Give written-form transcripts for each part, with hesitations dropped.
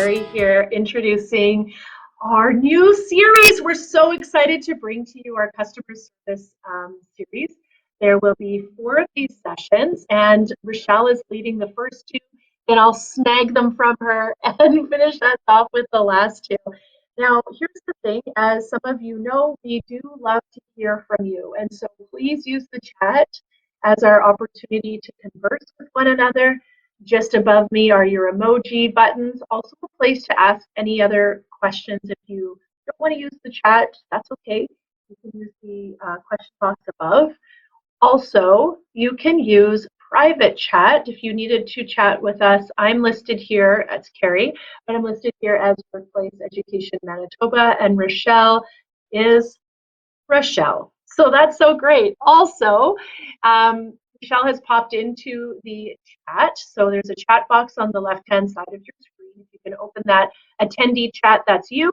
Carrie here, introducing our new series. We're so excited to bring to you our customer service series. There will be 4 of these sessions, and Rochelle is leading the first 2, and I'll snag them from her and finish us off with the last 2. Now, here's the thing, as some of you know, we do love to hear from you, and so please use the chat as our opportunity to converse with one another. Just above me are your emoji buttons, also a place to ask any other questions. If you don't want to use the chat, that's okay. You can use the question box above. Also, you can use private chat if you needed to chat with us. I'm listed here as Carrie, but I'm listed here as Workplace Education Manitoba, and Rochelle is Rochelle. So that's so great. Also, Rochelle has popped into the chat. So there's a chat box on the left-hand side of your screen. If you can open that attendee chat, that's you.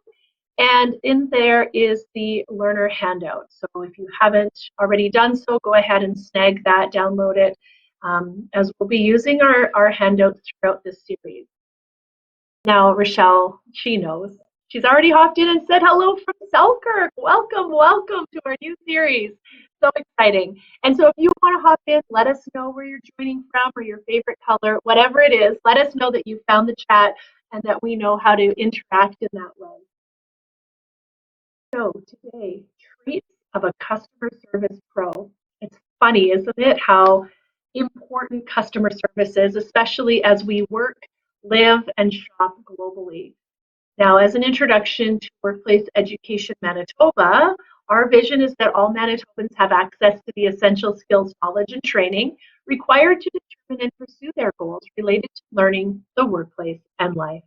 And in there is the learner handout. So if you haven't already done so, go ahead and snag that, download it, as we'll be using our handouts throughout this series. Now, Rochelle, she knows. She's already hopped in and said hello from Selkirk. Welcome, welcome to our new series. So exciting. And so if you want to hop in, let us know where you're joining from or your favorite color, whatever it is, let us know that you found the chat and that we know how to interact in that way. So today, traits of a customer service pro. It's funny, isn't it, how important customer service is, especially as we work, live, and shop globally. Now, as an introduction to Workplace Education Manitoba, our vision is that all Manitobans have access to the essential skills, knowledge, and training required to determine and pursue their goals related to learning, the workplace, and life.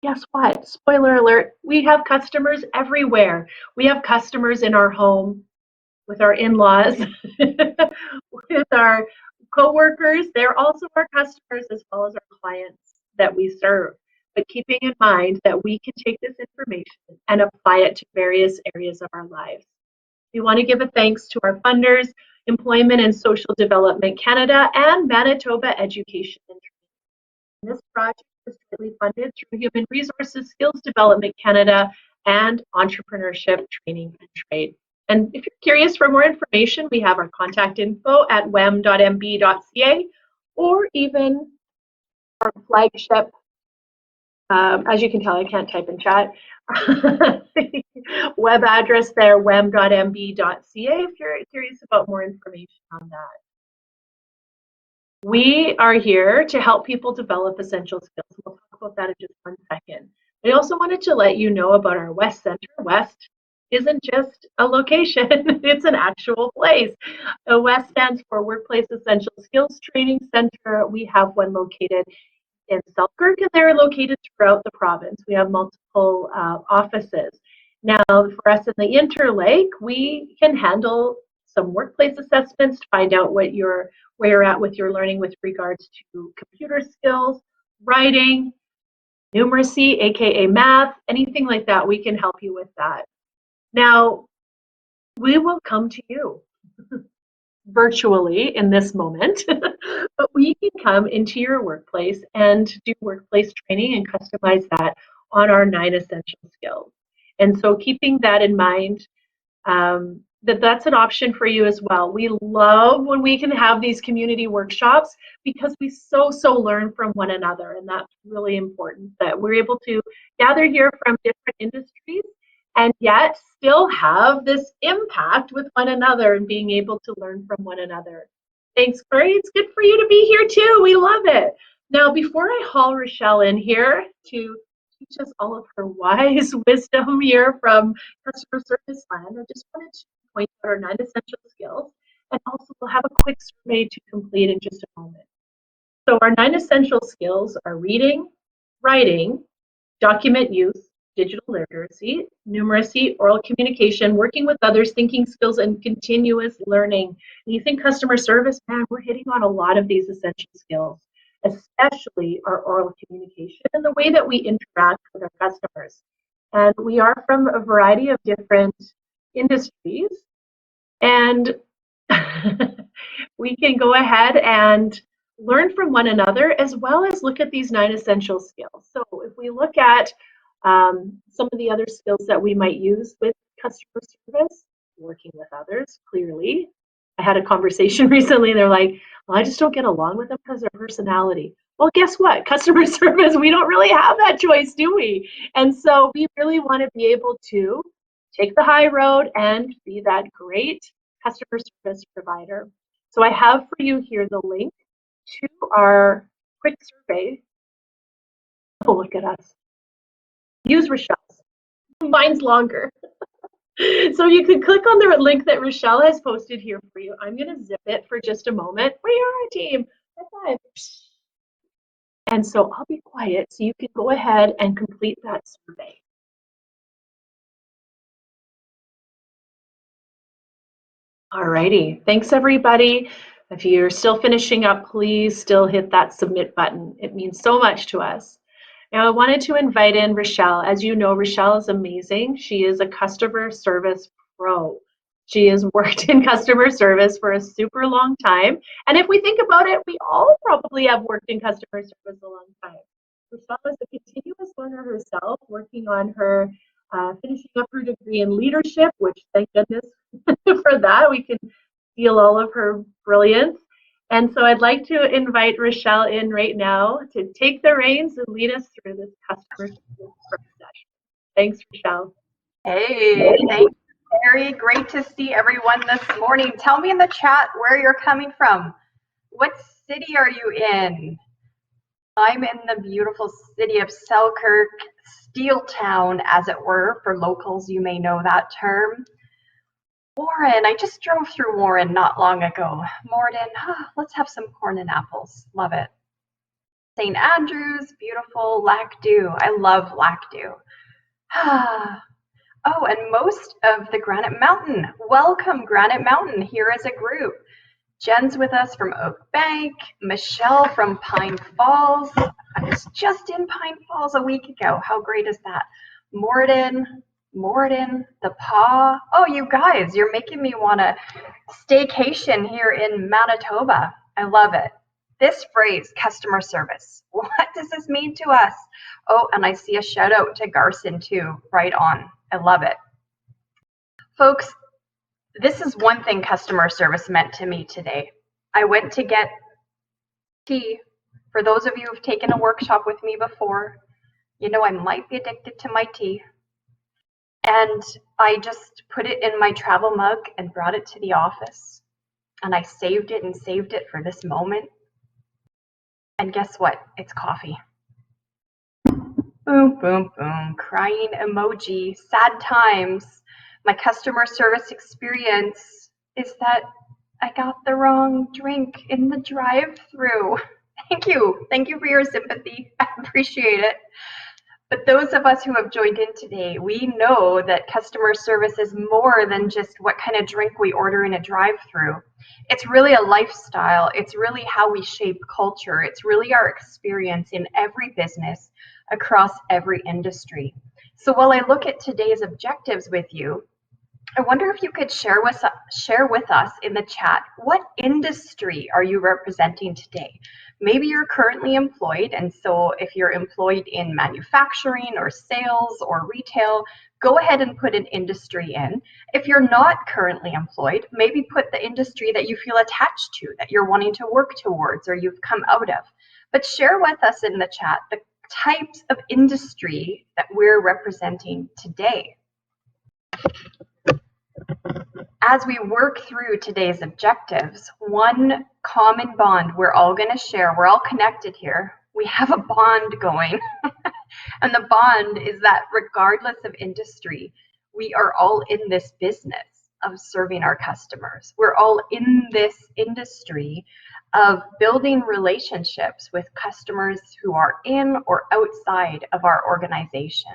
Guess what? Spoiler alert, we have customers everywhere. We have customers in our home, with our in-laws, with our coworkers. They're also our customers as well as our clients that we serve. But keeping in mind that we can take this information and apply it to various areas of our lives. We want to give a thanks to our funders, Employment and Social Development Canada, and Manitoba Education and Training. This project is jointly funded through Human Resources, Skills Development Canada, and Entrepreneurship Training and Trade. And if you're curious for more information, we have our contact info at wem.mb.ca, or even our flagship, as you can tell, I can't type in chat, web address there, wem.mb.ca, if you're curious about more information on that. We are here to help people develop essential skills. We'll talk about that in just 1 second. I also wanted to let you know about our West Center. West isn't just a location, it's an actual place. The West stands for Workplace Essential Skills Training Center. We have one located in Selkirk, and they're located throughout the province. We have multiple offices. Now, for us in the Interlake, we can handle some workplace assessments to find out where you're at with your learning with regards to computer skills, writing, numeracy, aka math, anything like that. We can help you with that. Now, we will come to you virtually in this moment, but we can come into your workplace and do workplace training and customize that on our 9 essential skills. And so keeping that in mind, that's an option for you as well. We love when we can have these community workshops because we so learn from one another, and that's really important that we're able to gather here from different industries and yet still have this impact with one another and being able to learn from one another. Thanks, Corey. It's good for you to be here too. We love it. Now, before I haul Rochelle in here to teach us all of her wise wisdom here from customer service land, I just wanted to point out our 9 essential skills, and also we'll have a quick survey to complete in just a moment. So our 9 essential skills are reading, writing, document use, digital literacy, numeracy, oral communication, working with others, thinking skills, and continuous learning. And you think customer service, man, we're hitting on a lot of these essential skills, especially our oral communication and the way that we interact with our customers. And we are from a variety of different industries, and we can go ahead and learn from one another, as well as look at these 9 essential skills. So if we look at some of the other skills that we might use with customer service, working with others, clearly. I had a conversation recently, and they're like, well, I just don't get along with them because of their personality. Well, guess what? Customer service, we don't really have that choice, do we? And so we really want to be able to take the high road and be that great customer service provider. So I have for you here the link to our quick survey. Oh, look at us. Use Rochelle's. Mine's longer. So you can click on the link that Rochelle has posted here for you. I'm going to zip it for just a moment. We are a team. High five. And so I'll be quiet so you can go ahead and complete that survey. Alrighty, thanks everybody. If you're still finishing up, please still hit that submit button. It means so much to us. Now I wanted to invite in Rochelle. As you know, Rochelle is amazing. She is a customer service pro. She has worked in customer service for a super long time. And if we think about it, we all probably have worked in customer service a long time. Rochelle is a continuous learner herself, working on her finishing up her degree in leadership, which thank goodness for that. We can feel all of her brilliance. And so I'd like to invite Rochelle in right now to take the reins and lead us through this customer service session. Thanks, Rochelle. Hey, thanks. Very great to see everyone this morning. Tell me in the chat where you're coming from. What city are you in? I'm in the beautiful city of Selkirk, Steel Town, as it were. For locals, you may know that term. Warren, I just drove through Warren not long ago. Morden, let's have some corn and apples. Love it. St. Andrews, beautiful. Lac Du, I love Lac Du. Oh, and most of the Granite Mountain. Welcome, Granite Mountain, here as a group. Jen's with us from Oak Bank. Michelle from Pine Falls. I was just in Pine Falls a week ago. How great is that? Morden, the Paw. Oh, you guys, you're making me want to staycation here in Manitoba. I love it. This phrase, customer service, what does this mean to us? Oh, and I see a shout out to Garson too, right on. I love it. Folks, this is one thing customer service meant to me today. I went to get tea. For those of you who've taken a workshop with me before, you know I might be addicted to my tea. And I just put it in my travel mug and brought it to the office. And I saved it for this moment. And guess what? It's coffee. Boom, boom, boom. Crying emoji. Sad times. My customer service experience is that I got the wrong drink in the drive-thru. Thank you. Thank you for your sympathy. I appreciate it. But those of us who have joined in today, we know that customer service is more than just what kind of drink we order in a drive-thru. It's really a lifestyle. It's really how we shape culture. It's really our experience in every business across every industry. So while I look at today's objectives with you, I wonder if you could share with us in the chat, what industry are you representing today? Maybe you're currently employed, and so if you're employed in manufacturing or sales or retail, go ahead and put an industry in. If you're not currently employed, maybe put the industry that you feel attached to, that you're wanting to work towards or you've come out of. But share with us in the chat the types of industry that we're representing today. As we work through today's objectives, one common bond we're all going to share, we're all connected here. We have a bond going. And the bond is that regardless of industry, we are all in this business of serving our customers. We're all in this industry of building relationships with customers who are in or outside of our organization,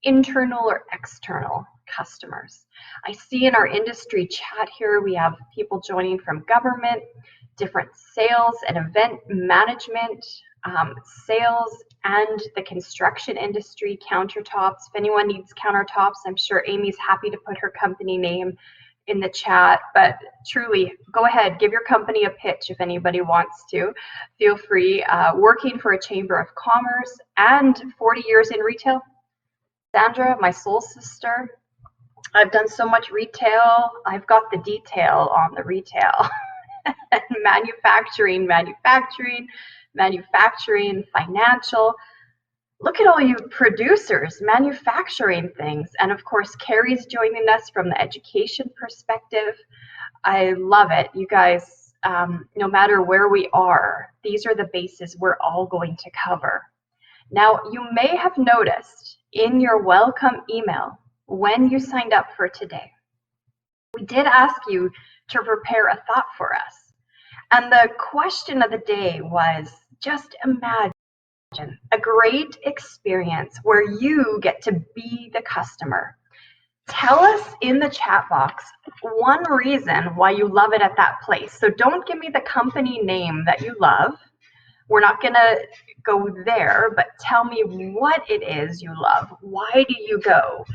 internal or external customers. I see in our industry chat here, we have people joining from government, different sales and event management, sales and the construction industry, countertops. If anyone needs countertops, I'm sure Amy's happy to put her company name in the chat, but truly, go ahead, give your company a pitch if anybody wants to. Feel free. Working for a chamber of commerce and 40 years in retail. Sandra, my soul sister, I've done so much retail. I've got the detail on the retail. And manufacturing, financial. Look at all you producers manufacturing things. And of course, Carrie's joining us from the education perspective. I love it. You guys, no matter where we are, these are the bases we're all going to cover. Now, you may have noticed in your welcome email when you signed up for today, we did ask you to prepare a thought for us. And the question of the day was, just imagine a great experience where you get to be the customer. Tell us in the chat box one reason why you love it at that place. So don't give me the company name that you love. We're not going to go there, but tell me what it is you love. Why do you go?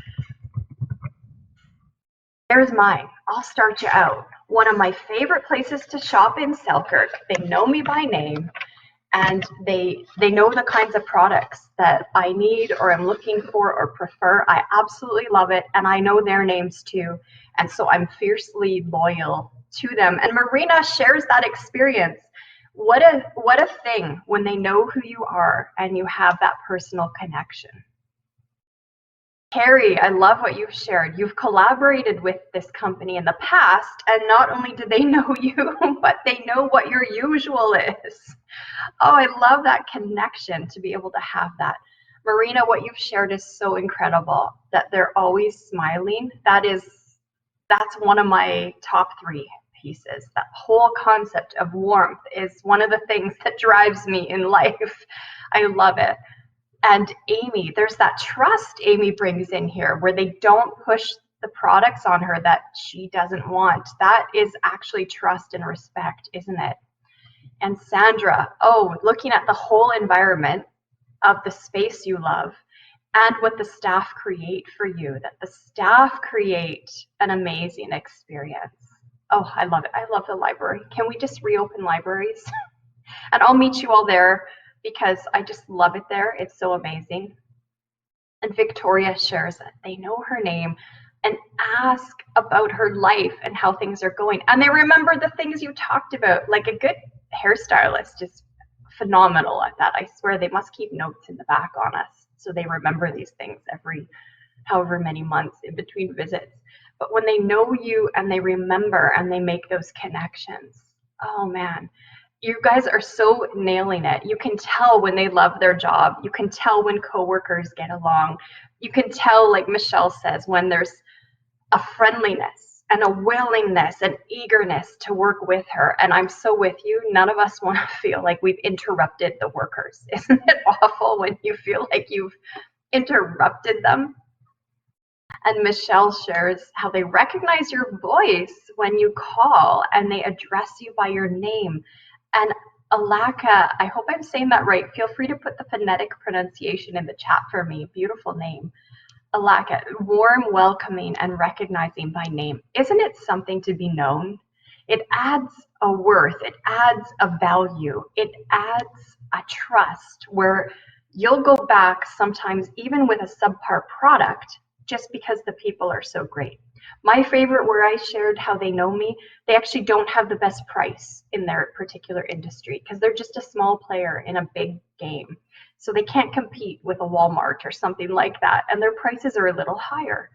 There's mine. I'll start you out. One of my favorite places to shop in Selkirk. They know me by name, and they know the kinds of products that I need or am looking for or prefer. I absolutely love it, and I know their names too, and so I'm fiercely loyal to them. And Marina shares that experience. What a thing when they know who you are and you have that personal connection. Carrie, I love what you've shared. You've collaborated with this company in the past, and not only do they know you, but they know what your usual is. Oh, I love that connection to be able to have that. Marina, what you've shared is so incredible, that they're always smiling. That's one of my top 3 pieces. That whole concept of warmth is one of the things that drives me in life. I love it. And Amy, there's that trust Amy brings in here where they don't push the products on her that she doesn't want. That is actually trust and respect, isn't it? And Sandra, looking at the whole environment of the space you love and what the staff create for you, that the staff create an amazing experience. Oh, I love it. I love the library. Can we just reopen libraries? And I'll meet you all there, because I just love it there. It's so amazing. And Victoria shares that they know her name and ask about her life and how things are going. And they remember the things you talked about. Like a good hairstylist is phenomenal at that. I swear they must keep notes in the back on us, so they remember these things every however many months in between visits. But when they know you and they remember and they make those connections, oh man, you guys are so nailing it. You can tell when they love their job. You can tell when coworkers get along. You can tell, like Michelle says, when there's a friendliness and a willingness and eagerness to work with her. And I'm so with you. None of us want to feel like we've interrupted the workers. Isn't it awful when you feel like you've interrupted them? And Michelle shares how they recognize your voice when you call and they address you by your name. And Alaka, I hope I'm saying that right. Feel free to put the phonetic pronunciation in the chat for me. Beautiful name. Alaka, warm, welcoming, and recognizing by name. Isn't it something to be known? It adds a worth. It adds a value. It adds a trust where you'll go back sometimes even with a subpar product just because the people are so great. My favorite, where I shared how they know me, they actually don't have the best price in their particular industry because they're just a small player in a big game. So they can't compete with a Walmart or something like that. And their prices are a little higher.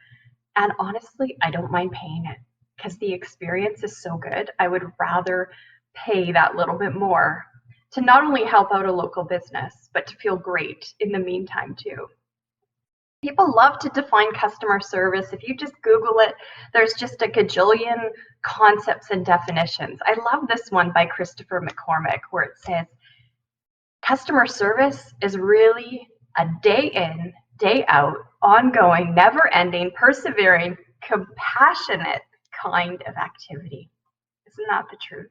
And honestly, I don't mind paying it because the experience is so good. I would rather pay that little bit more to not only help out a local business, but to feel great in the meantime too. People love to define customer service. If you just Google it, there's just a gajillion concepts and definitions. I love this one by Christopher McCormick where it says, customer service is really a day in, day out, ongoing, never-ending, persevering, compassionate kind of activity. Isn't that the truth?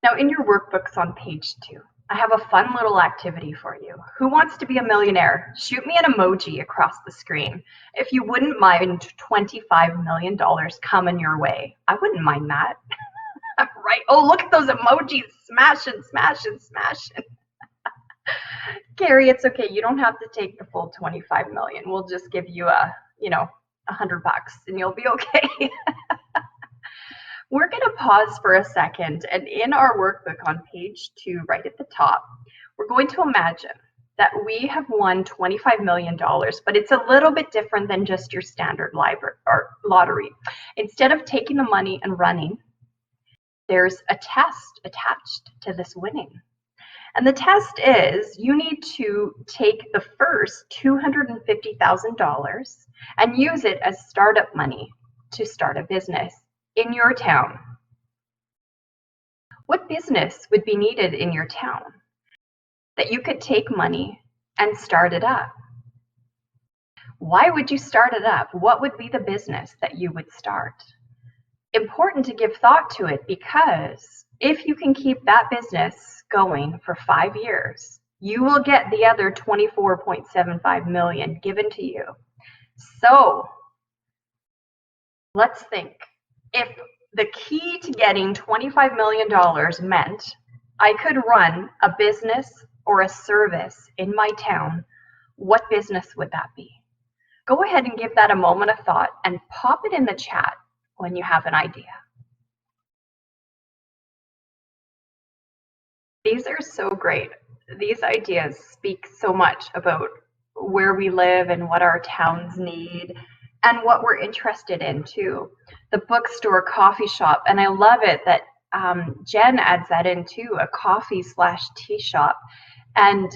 Now, in your workbooks on page 2, I have a fun little activity for you. Who wants to be a millionaire? Shoot me an emoji across the screen. If you wouldn't mind $25 million coming your way, I wouldn't mind that. Right? Oh, look at those emojis smashing, smashing, smashing. Gary, it's okay. You don't have to take the full 25 million. We'll just give you $100 and you'll be okay. We're going to pause for a second, and in our workbook on page 2, right at the top, we're going to imagine that we have won $25 million, but it's a little bit different than just your standard lottery. Instead of taking the money and running, there's a test attached to this winning. And the test is you need to take the first $250,000 and use it as startup money to start a business in your town. What business would be needed in your town that you could take money and start it up? Why would you start it up? What would be the business that you would start? Important to give thought to it, because if you can keep that business going for 5 years, you will get the other 24.75 million given to you. So let's think. If the key to getting $25 million meant I could run a business or a service in my town, what business would that be? Go ahead and give that a moment of thought and pop it in the chat when you have an idea. These are so great. These ideas speak so much about where we live and what our towns need and what we're interested in too. The bookstore, coffee shop, and I love it that Jen adds that in too, a coffee/tea shop. And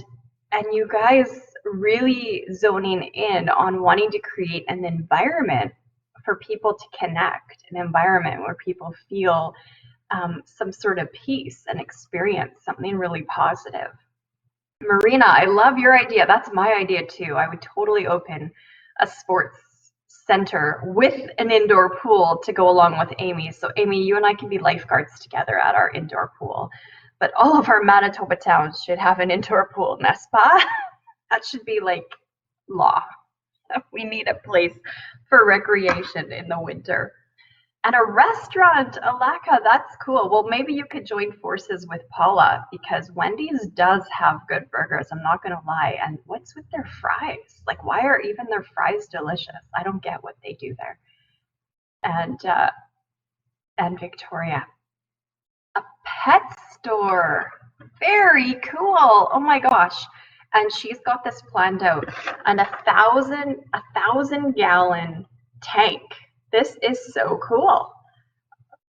you guys really zoning in on wanting to create an environment for people to connect, an environment where people feel some sort of peace and experience something really positive. Marina, I love your idea. That's my idea too. I would totally open a sports center with an indoor pool to go along with Amy. So Amy, you and I can be lifeguards together at our indoor pool. But all of our Manitoba towns should have an indoor pool, n'est-ce pas? That should be like law. We need a place for recreation in the winter. And a restaurant, Alaka, that's cool. Well, maybe you could join forces with Paula, because Wendy's does have good burgers, I'm not gonna lie. And what's with their fries? Like, why are even their fries delicious? I don't get what they do there. And Victoria, a pet store, very cool. Oh my gosh. And she's got this planned out, and a thousand gallon tank. This is so cool.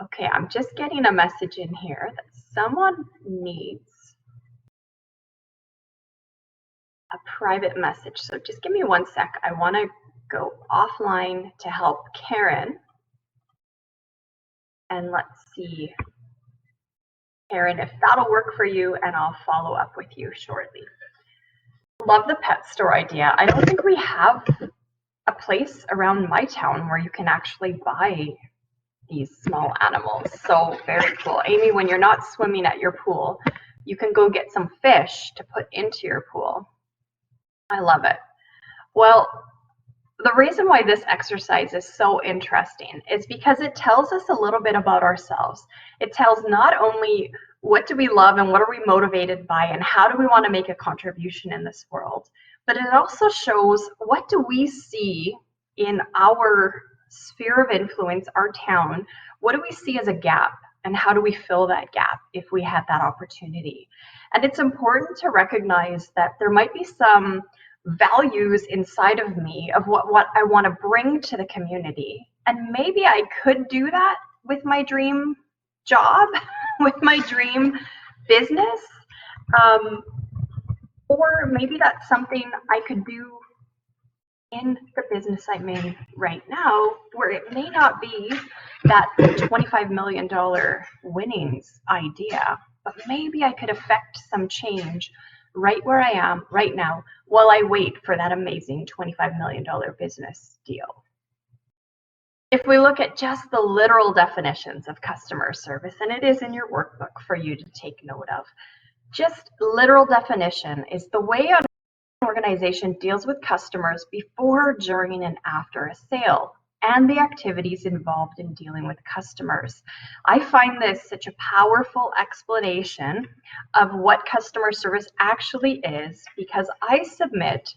Okay, I'm just getting a message in here that someone needs a private message. So just give me 1 sec. I want to go offline to help Karen. And let's see, Karen, if that'll work for you, and I'll follow up with you shortly. Love the pet store idea. I don't think we have a place around my town where you can actually buy these small animals. So very cool. Amy, when you're not swimming at your pool, you can go get some fish to put into your pool. I love it. Well, the reason why this exercise is so interesting is because it tells us a little bit about ourselves. It tells not only what do we love and what are we motivated by and how do we want to make a contribution in this world, but it also shows what do we see in our sphere of influence, our town, what do we see as a gap, and how do we fill that gap if we had that opportunity. And it's important to recognize that there might be some values inside of me of what I want to bring to the community, and maybe I could do that with my dream job, with my dream business, or maybe that's something I could do in the business I'm in right now, where it may not be that $25 million winnings idea, but maybe I could affect some change right where I am right now while I wait for that amazing $25 million business deal. If we look at just the literal definitions of customer service, and it is in your workbook for you to take note of, Just literal definition is the way an organization deals with customers before, during, and after a sale, and the activities involved in dealing with customers. I find this such a powerful explanation of what customer service actually is, because I submit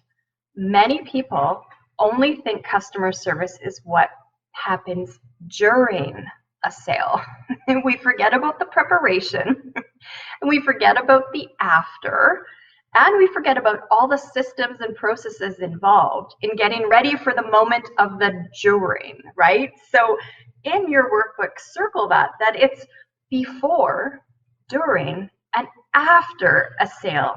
many people only think customer service is what happens during a sale. And we forget about the preparation, and we forget about the after, and we forget about all the systems and processes involved in getting ready for the moment of the during, right? So in your workbook, circle that it's before, during, and after a sale.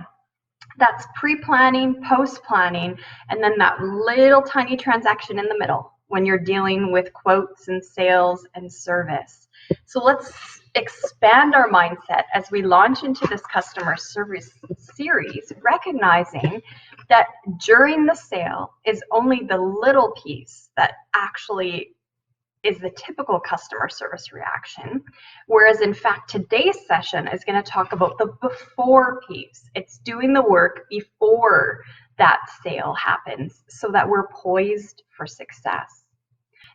That's pre-planning, post-planning, and then that little tiny transaction in the middle when you're dealing with quotes and sales and service. So let's expand our mindset as we launch into this customer service series, recognizing that during the sale is only the little piece that actually is the typical customer service reaction, whereas in fact today's session is going to talk about the before piece. It's doing the work before that sale happens so that we're poised for success.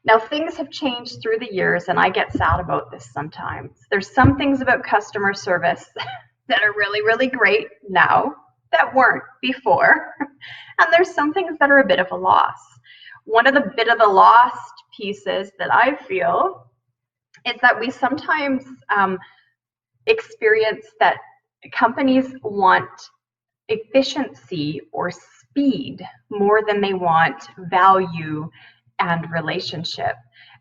Now, things have changed through the years, and I get sad about this sometimes. There's some things about customer service that are really, really great now that weren't before, and there's some things that are a bit of a loss. One of the bit of the lost pieces that I feel is that we sometimes experience that companies want efficiency or speed more than they want value and relationship.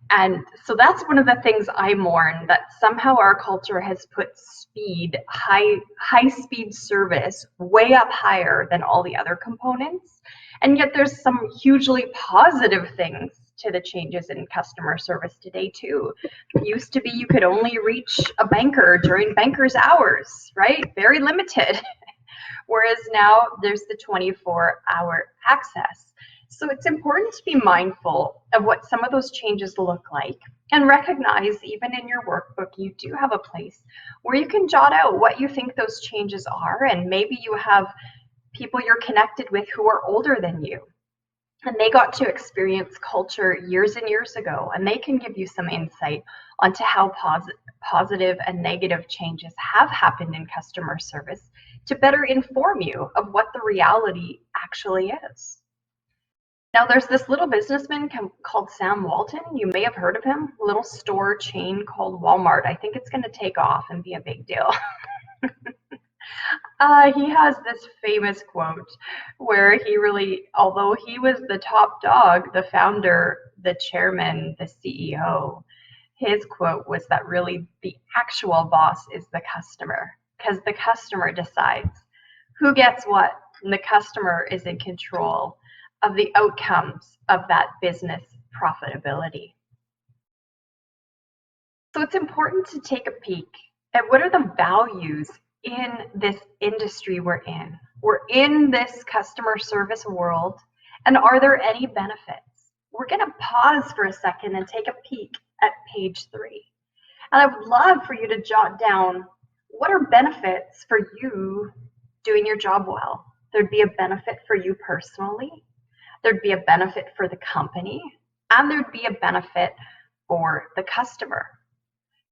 And so that's one of the things I mourn, that somehow our culture has put speed, high speed service way up higher than all the other components. And yet there's some hugely positive things to the changes in customer service today too. It used to be you could only reach a banker during banker's hours, right? Very limited. Whereas now there's the 24-hour access. So it's important to be mindful of what some of those changes look like, and recognize even in your workbook you do have a place where you can jot out what you think those changes are, and maybe you have people you're connected with who are older than you, and they got to experience culture years and years ago, and they can give you some insight onto how positive and negative changes have happened in customer service to better inform you of what the reality actually is. Now, there's this little businessman called Sam Walton. You may have heard of him. A little store chain called Walmart. I think it's going to take off and be a big deal. He has this famous quote where he really, although he was the top dog, the founder, the chairman, the CEO, his quote was that really the actual boss is the customer, because the customer decides who gets what, and the customer is in control of the outcomes of that business profitability. So it's important to take a peek at what are the values in this industry we're in. We're in this customer service world, and are there any benefits? We're going to pause for a second and take a peek at page 3. And I would love for you to jot down what are benefits for you doing your job well. There'd be a benefit for you personally, there'd be a benefit for the company, and there'd be a benefit for the customer.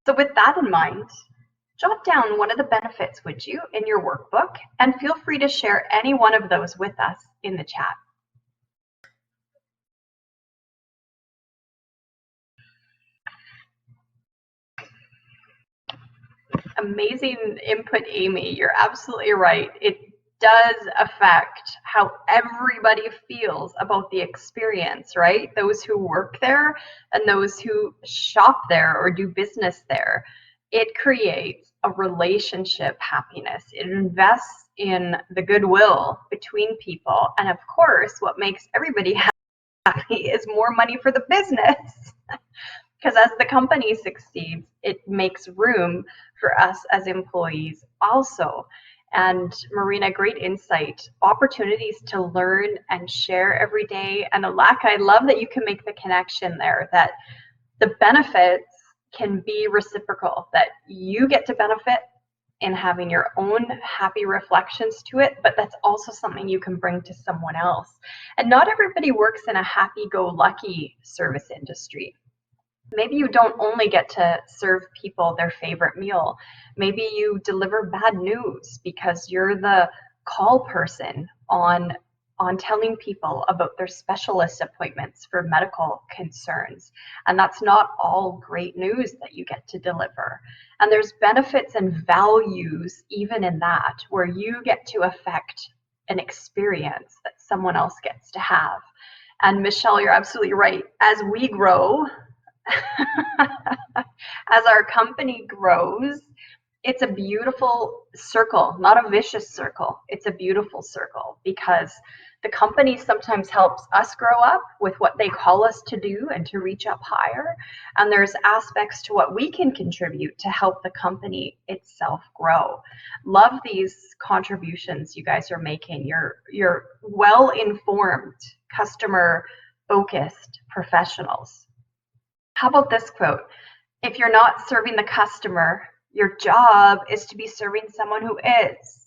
So with that in mind, jot down one of the benefits, would you, in your workbook, and feel free to share any one of those with us in the chat. Amazing input, Amy. You're absolutely right. It does affect how everybody feels about the experience, right? Those who work there and those who shop there or do business there. It creates a relationship happiness. It invests in the goodwill between people. And of course, what makes everybody happy is more money for the business. Because as the company succeeds, it makes room for us as employees also. And Marina, great insight. Opportunities to learn and share every day. And Alaka, I love that you can make the connection there, that the benefits can be reciprocal, that you get to benefit in having your own happy reflections to it, but that's also something you can bring to someone else. And not everybody works in a happy-go-lucky service industry. Maybe you don't only get to serve people their favorite meal. Maybe you deliver bad news because you're the call person on telling people about their specialist appointments for medical concerns. And that's not all great news that you get to deliver. And there's benefits and values even in that, where you get to affect an experience that someone else gets to have. And Michelle, you're absolutely right. As we grow, as our company grows, it's a beautiful circle, not a vicious circle. It's a beautiful circle because the company sometimes helps us grow up with what they call us to do and to reach up higher. And there's aspects to what we can contribute to help the company itself grow. Love these contributions you guys are making. You're well-informed, customer-focused professionals. How about this quote? If you're not serving the customer, your job is to be serving someone who is.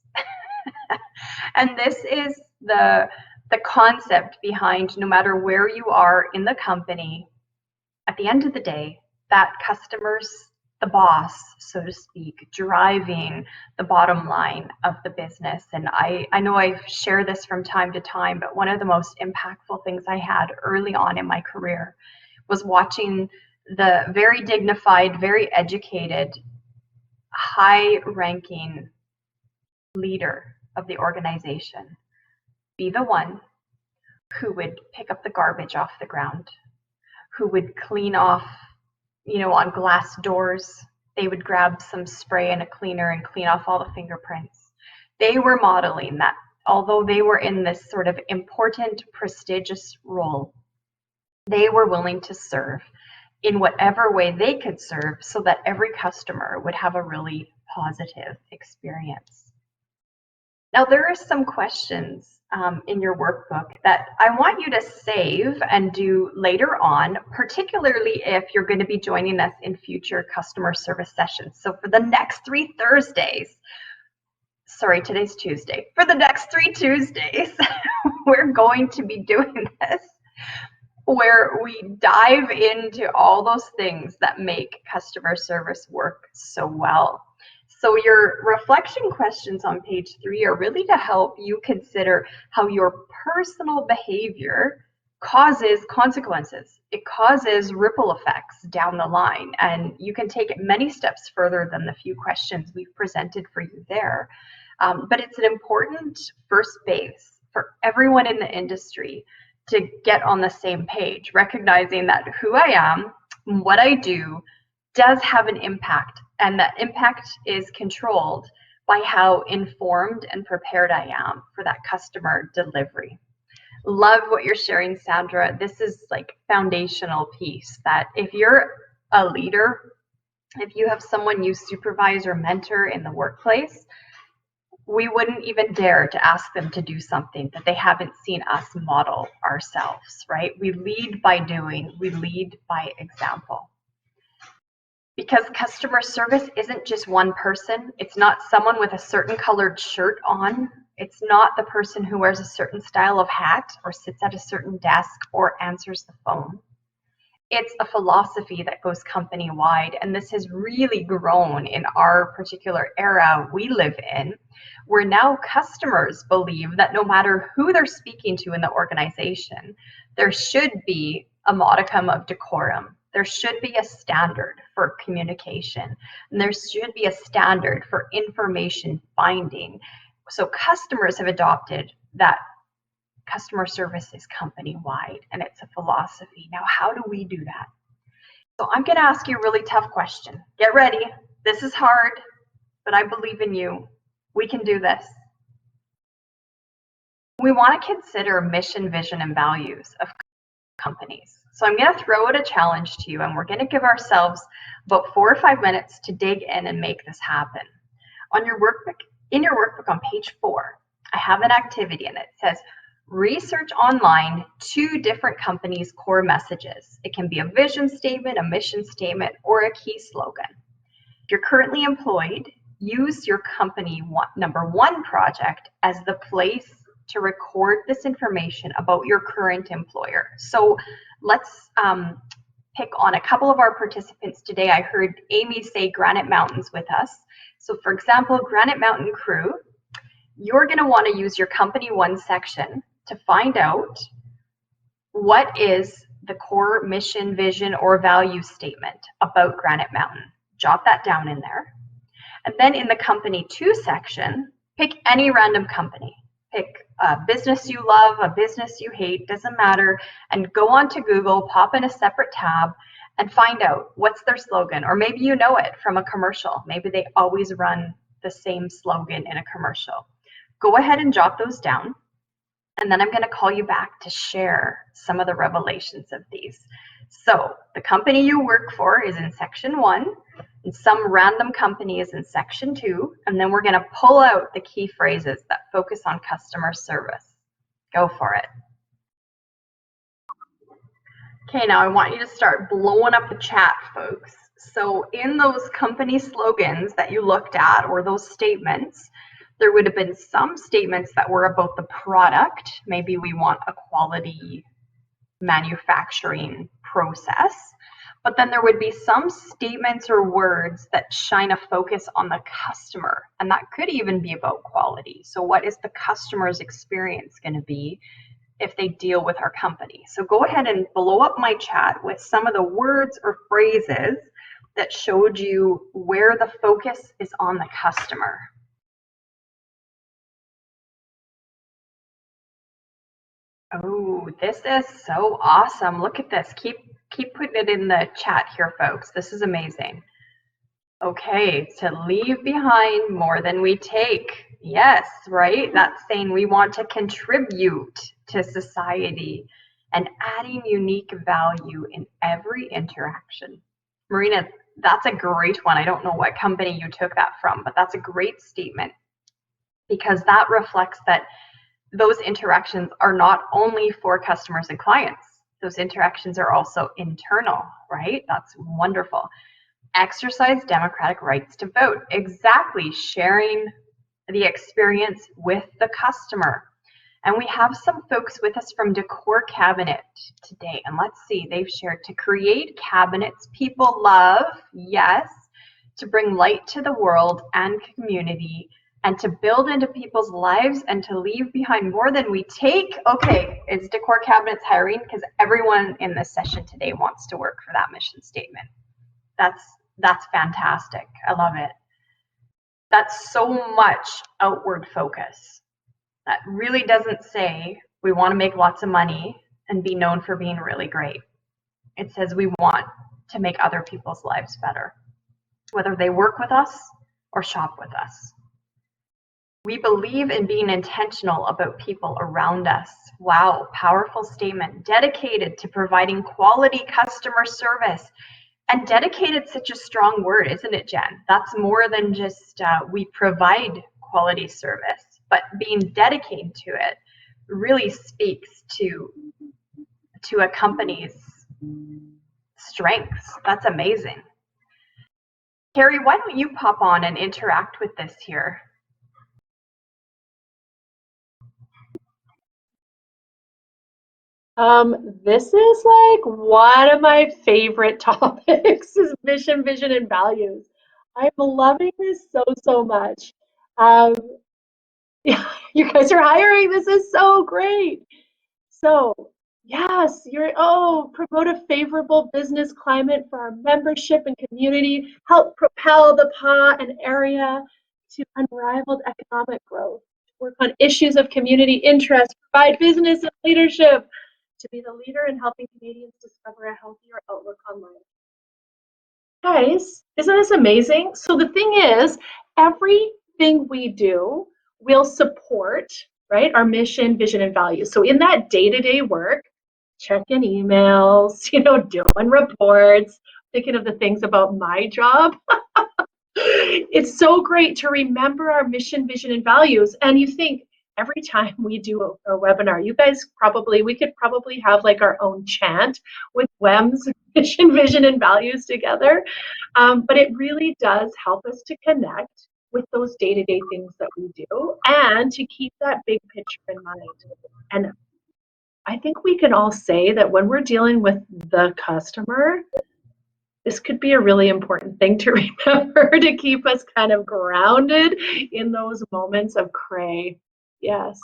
And this is the concept behind no matter where you are in the company, at the end of the day, that customer's the boss, so to speak, driving the bottom line of the business. And I know I share this from time to time, but one of the most impactful things I had early on in my career was watching the very dignified, very educated, high-ranking leader of the organization be the one who would pick up the garbage off the ground, who would clean off, on glass doors. They would grab some spray and a cleaner and clean off all the fingerprints. They were modeling that, although they were in this sort of important, prestigious role, they were willing to serve in whatever way they could serve so that every customer would have a really positive experience. Now, there are some questions in your workbook that I want you to save and do later on, particularly if you're going to be joining us in future customer service sessions. So for the next 3 Thursdays, sorry, today's Tuesday. For the next 3 Tuesdays, we're going to be doing this, where we dive into all those things that make customer service work so well. So your reflection questions on page 3 are really to help you consider how your personal behavior causes consequences. It causes ripple effects down the line, and you can take it many steps further than the few questions we've presented for you there. But it's an important first base for everyone in the industry to get on the same page, recognizing that who I am, what I do, does have an impact, and that impact is controlled by how informed and prepared I am for that customer delivery. Love what you're sharing, Sandra. This is like foundational piece that if you're a leader, if you have someone you supervise or mentor in the workplace, we wouldn't even dare to ask them to do something that they haven't seen us model ourselves, right? We lead by doing, we lead by example. Because customer service isn't just one person. It's not someone with a certain colored shirt on. It's not the person who wears a certain style of hat or sits at a certain desk or answers the phone. It's a philosophy that goes company-wide, and this has really grown in our particular era we live in, where now customers believe that no matter who they're speaking to in the organization, there should be a modicum of decorum. There should be a standard for communication, and there should be a standard for information finding. So customers have adopted that customer service is company-wide, and it's a philosophy. Now, how do we do that? So I'm going to ask you a really tough question. Get ready. This is hard, but I believe in you. We can do this. We want to consider mission, vision, and values of companies. So I'm going to throw out a challenge to you, and we're going to give ourselves about 4 or 5 minutes to dig in and make this happen. On your workbook, in your workbook on page 4, I have an activity, and it says, research online 2 different companies' core messages. It can be a vision statement, a mission statement, or a key slogan. If you're currently employed, use your company number one project as the place to record this information about your current employer. So let's pick on a couple of our participants today. I heard Amy say Granite Mountains with us. So for example, Granite Mountain Crew, you're going to want to use your company one section to find out what is the core mission, vision, or value statement about Granite Mountain. Jot that down in there. And then in the company two section, pick any random company. Pick a business you love, a business you hate, doesn't matter, and go on to Google, pop in a separate tab, and find out what's their slogan. Or maybe you know it from a commercial. Maybe they always run the same slogan in a commercial. Go ahead and jot those down. And then I'm going to call you back to share some of the revelations of these. So the company you work for is in section 1, and some random company is in section 2, and then we're going to pull out the key phrases that focus on customer service. Go for it. Okay, now I want you to start blowing up the chat, folks. So in those company slogans that you looked at, or those statements, there would have been some statements that were about the product. Maybe we want a quality manufacturing process. But then there would be some statements or words that shine a focus on the customer. And that could even be about quality. So what is the customer's experience going to be if they deal with our company? So go ahead and blow up my chat with some of the words or phrases that showed you where the focus is on the customer. Oh, this is so awesome. Look at this. Keep putting it in the chat here, folks. This is amazing. Okay, to leave behind more than we take. Yes, right? That's saying we want to contribute to society and adding unique value in every interaction. Marina, that's a great one. I don't know what company you took that from, but that's a great statement because that reflects that those interactions are not only for customers and clients. Those interactions are also internal, right? That's wonderful. Exercise democratic rights to vote. Exactly, sharing the experience with the customer. And we have some folks with us from Decor Cabinet today. And let's see, they've shared to create cabinets people love, yes, to bring light to the world and community, and to build into people's lives and to leave behind more than we take. Okay, is Decor Cabinets hiring? Because everyone in this session today wants to work for that mission statement. That's fantastic. I love it. That's so much outward focus. That really doesn't say we want to make lots of money and be known for being really great. It says we want to make other people's lives better, whether they work with us or shop with us. We believe in being intentional about people around us. Wow, powerful statement. Dedicated to providing quality customer service. And dedicated, such a strong word, isn't it, Jen? That's more than just we provide quality service, but being dedicated to it really speaks to a company's strengths. That's amazing. Carrie, why don't you pop on and interact with this here? This is like one of my favorite topics is mission, vision, and values. I'm loving this so much. Yeah, you guys are hiring. This is so great. So yes, promote a favorable business climate for our membership and community, help propel the PA and area to unrivaled economic growth, work on issues of community interest, provide business and leadership, to be the leader in helping Canadians discover a healthier outlook on life. Guys, isn't this amazing? So the thing is, everything we do will support, right, our mission, vision, and values. So in that day-to-day work, checking emails, doing reports, thinking of the things about my job. It's so great to remember our mission, vision, and values. And you think, every time we do a webinar, we could probably have like our own chant with WEM's mission, vision, and values together. But it really does help us to connect with those day-to-day things that we do, and to keep that big picture in mind. And I think we can all say that when we're dealing with the customer, this could be a really important thing to remember to keep us kind of grounded in those moments of cray. Yes.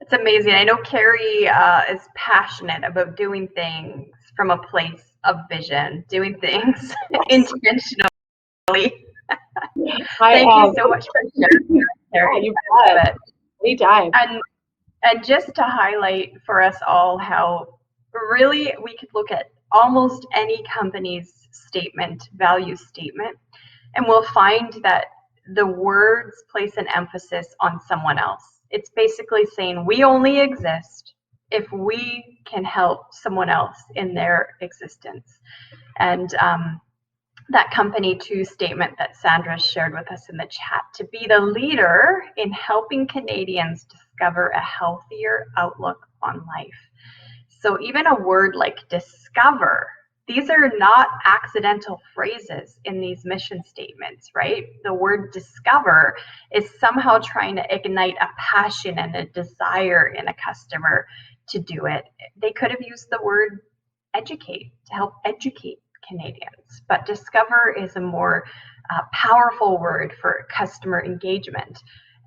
It's amazing. I know Carrie is passionate about doing things from a place of vision, doing things intentionally. Thank you so much for sharing, Carrie. You bet. We dive. And just to highlight for us all how really we could look at almost any company's statement, value statement, and we'll find that the words place an emphasis on someone else. It's basically saying we only exist if we can help someone else in their existence. And that company too statement that Sandra shared with us in the chat, to be the leader in helping Canadians discover a healthier outlook on life. So even a word like discover, these are not accidental phrases in these mission statements, right? The word discover is somehow trying to ignite a passion and a desire in a customer to do it. They could have used the word educate to help educate Canadians, but discover is a more powerful word for customer engagement.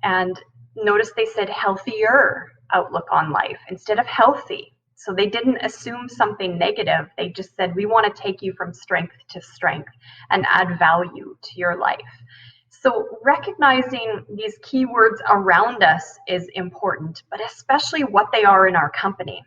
And notice they said healthier outlook on life instead of healthy. So they didn't assume something negative. They just said, we want to take you from strength to strength and add value to your life. So recognizing these keywords around us is important, but especially what they are in our company,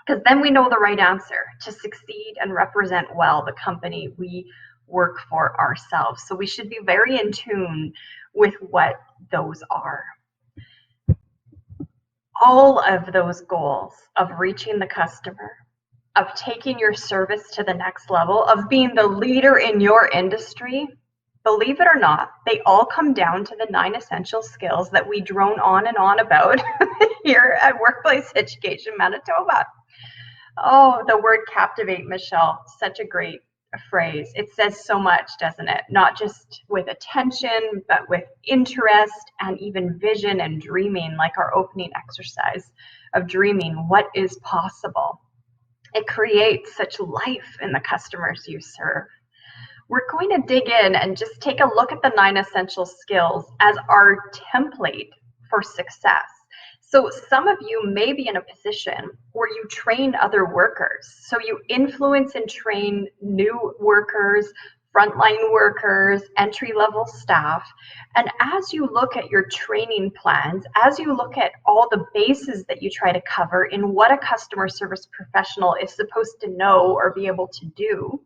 because then we know the right answer to succeed and represent well the company we work for ourselves. So we should be very in tune with what those are. All of those goals of reaching the customer, of taking your service to the next level, of being the leader in your industry, believe it or not, they all come down to the 9 essential skills that we drone on and on about here at Workplace Education Manitoba. Oh, the word captivate, Michelle, such a great phrase. It says so much, doesn't it? Not just with attention, but with interest and even vision and dreaming, like our opening exercise of dreaming what is possible. It creates such life in the customers you serve. We're going to dig in and just take a look at the 9 essential skills as our template for success. So some of you may be in a position where you train other workers. So you influence and train new workers, frontline workers, entry-level staff. And as you look at your training plans, as you look at all the bases that you try to cover in what a customer service professional is supposed to know or be able to do,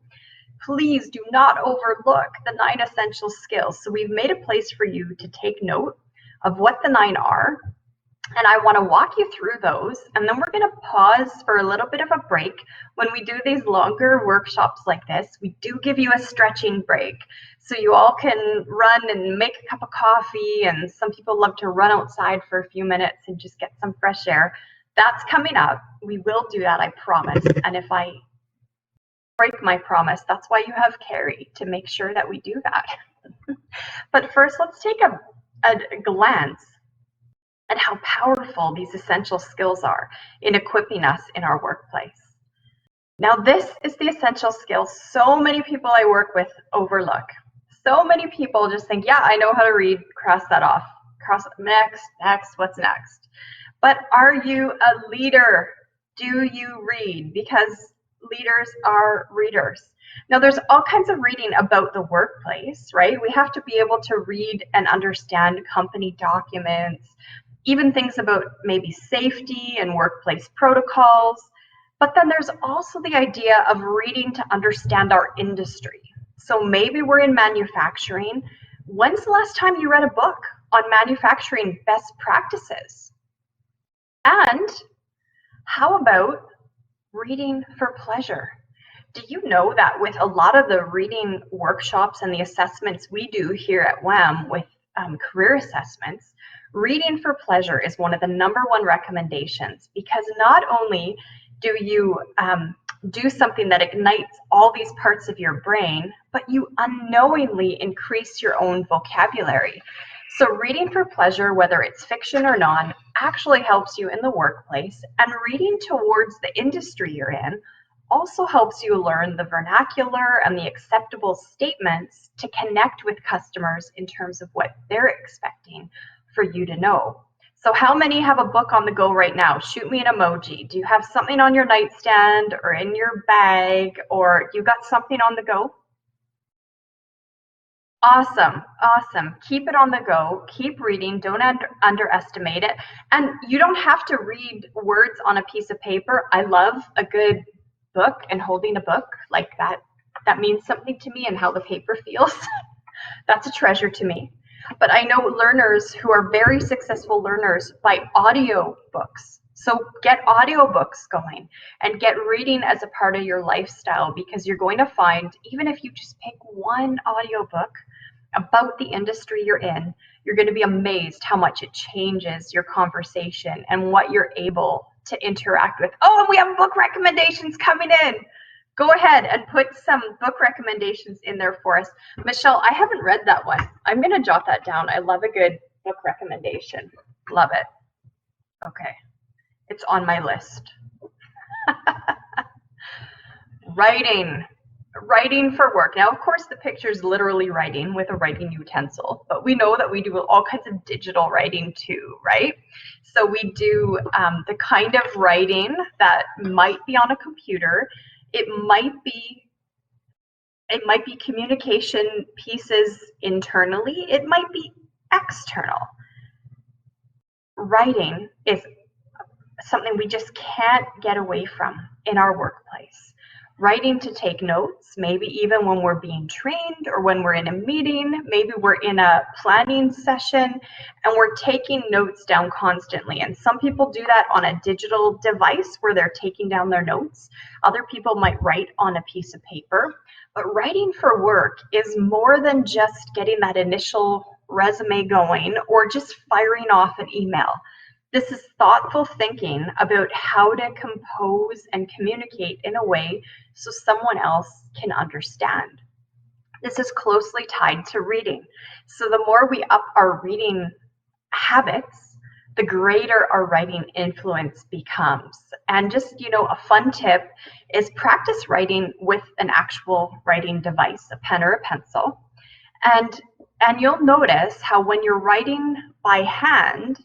please do not overlook the 9 essential skills. So we've made a place for you to take note of what the 9 are. And I want to walk you through those, and then we're going to pause for a little bit of a break. When we do these longer workshops like this, we do give you a stretching break. So you all can run and make a cup of coffee, and some people love to run outside for a few minutes and just get some fresh air. That's coming up. We will do that, I promise. And if I break my promise, that's why you have Carrie, to make sure that we do that. But first, let's take a glance at how powerful these essential skills are in equipping us in our workplace. Now, this is the essential skills so many people I work with overlook. So many people just think, yeah, I know how to read, cross that off, cross next, what's next? But are you a leader? Do you read? Because leaders are readers. Now, there's all kinds of reading about the workplace, right? We have to be able to read and understand company documents, even things about maybe safety and workplace protocols. But then there's also the idea of reading to understand our industry. So maybe we're in manufacturing. When's the last time you read a book on manufacturing best practices? And how about reading for pleasure? Do you know that with a lot of the reading workshops and the assessments we do here at WAM with career assessments, reading for pleasure is one of the #1 recommendations, because not only do you do something that ignites all these parts of your brain, but you unknowingly increase your own vocabulary. So reading for pleasure, whether it's fiction or non, actually helps you in the workplace, and reading towards the industry you're in also helps you learn the vernacular and the acceptable statements to connect with customers in terms of what they're expecting for you to know. So how many have a book on the go right now? Shoot me an emoji. Do you have something on your nightstand or in your bag, or you got something on the go? Awesome, awesome. Keep it on the go. Keep reading. Don't underestimate it. And you don't have to read words on a piece of paper. I love a good book and holding a book like that. That means something to me, and how the paper feels. That's a treasure to me. But I know learners who are very successful learners by audio books. So get audiobooks going and get reading as a part of your lifestyle, because you're going to find, even if you just pick one audiobook about the industry you're in, you're going to be amazed how much it changes your conversation and what you're able to interact with. Oh, and we have book recommendations coming in. Go ahead and put some book recommendations in there for us. Michelle, I haven't read that one. I'm going to jot that down. I love a good book recommendation. Love it. Okay. It's on my list. Writing for work. Now, of course, the picture is literally writing with a writing utensil, but we know that we do all kinds of digital writing too, right? So we do the kind of writing that might be on a computer. It might be communication pieces internally. It might be external. Writing is something we just can't get away from in our workplace. Writing to take notes, maybe even when we're being trained or when we're in a meeting, maybe we're in a planning session and we're taking notes down constantly. And some people do that on a digital device where they're taking down their notes. Other people might write on a piece of paper. But writing for work is more than just getting that initial resume going or just firing off an email. This is thoughtful thinking about how to compose and communicate in a way so someone else can understand. This is closely tied to reading. So the more we up our reading habits, the greater our writing influence becomes. And just, a fun tip is practice writing with an actual writing device, a pen or a pencil. And you'll notice how when you're writing by hand,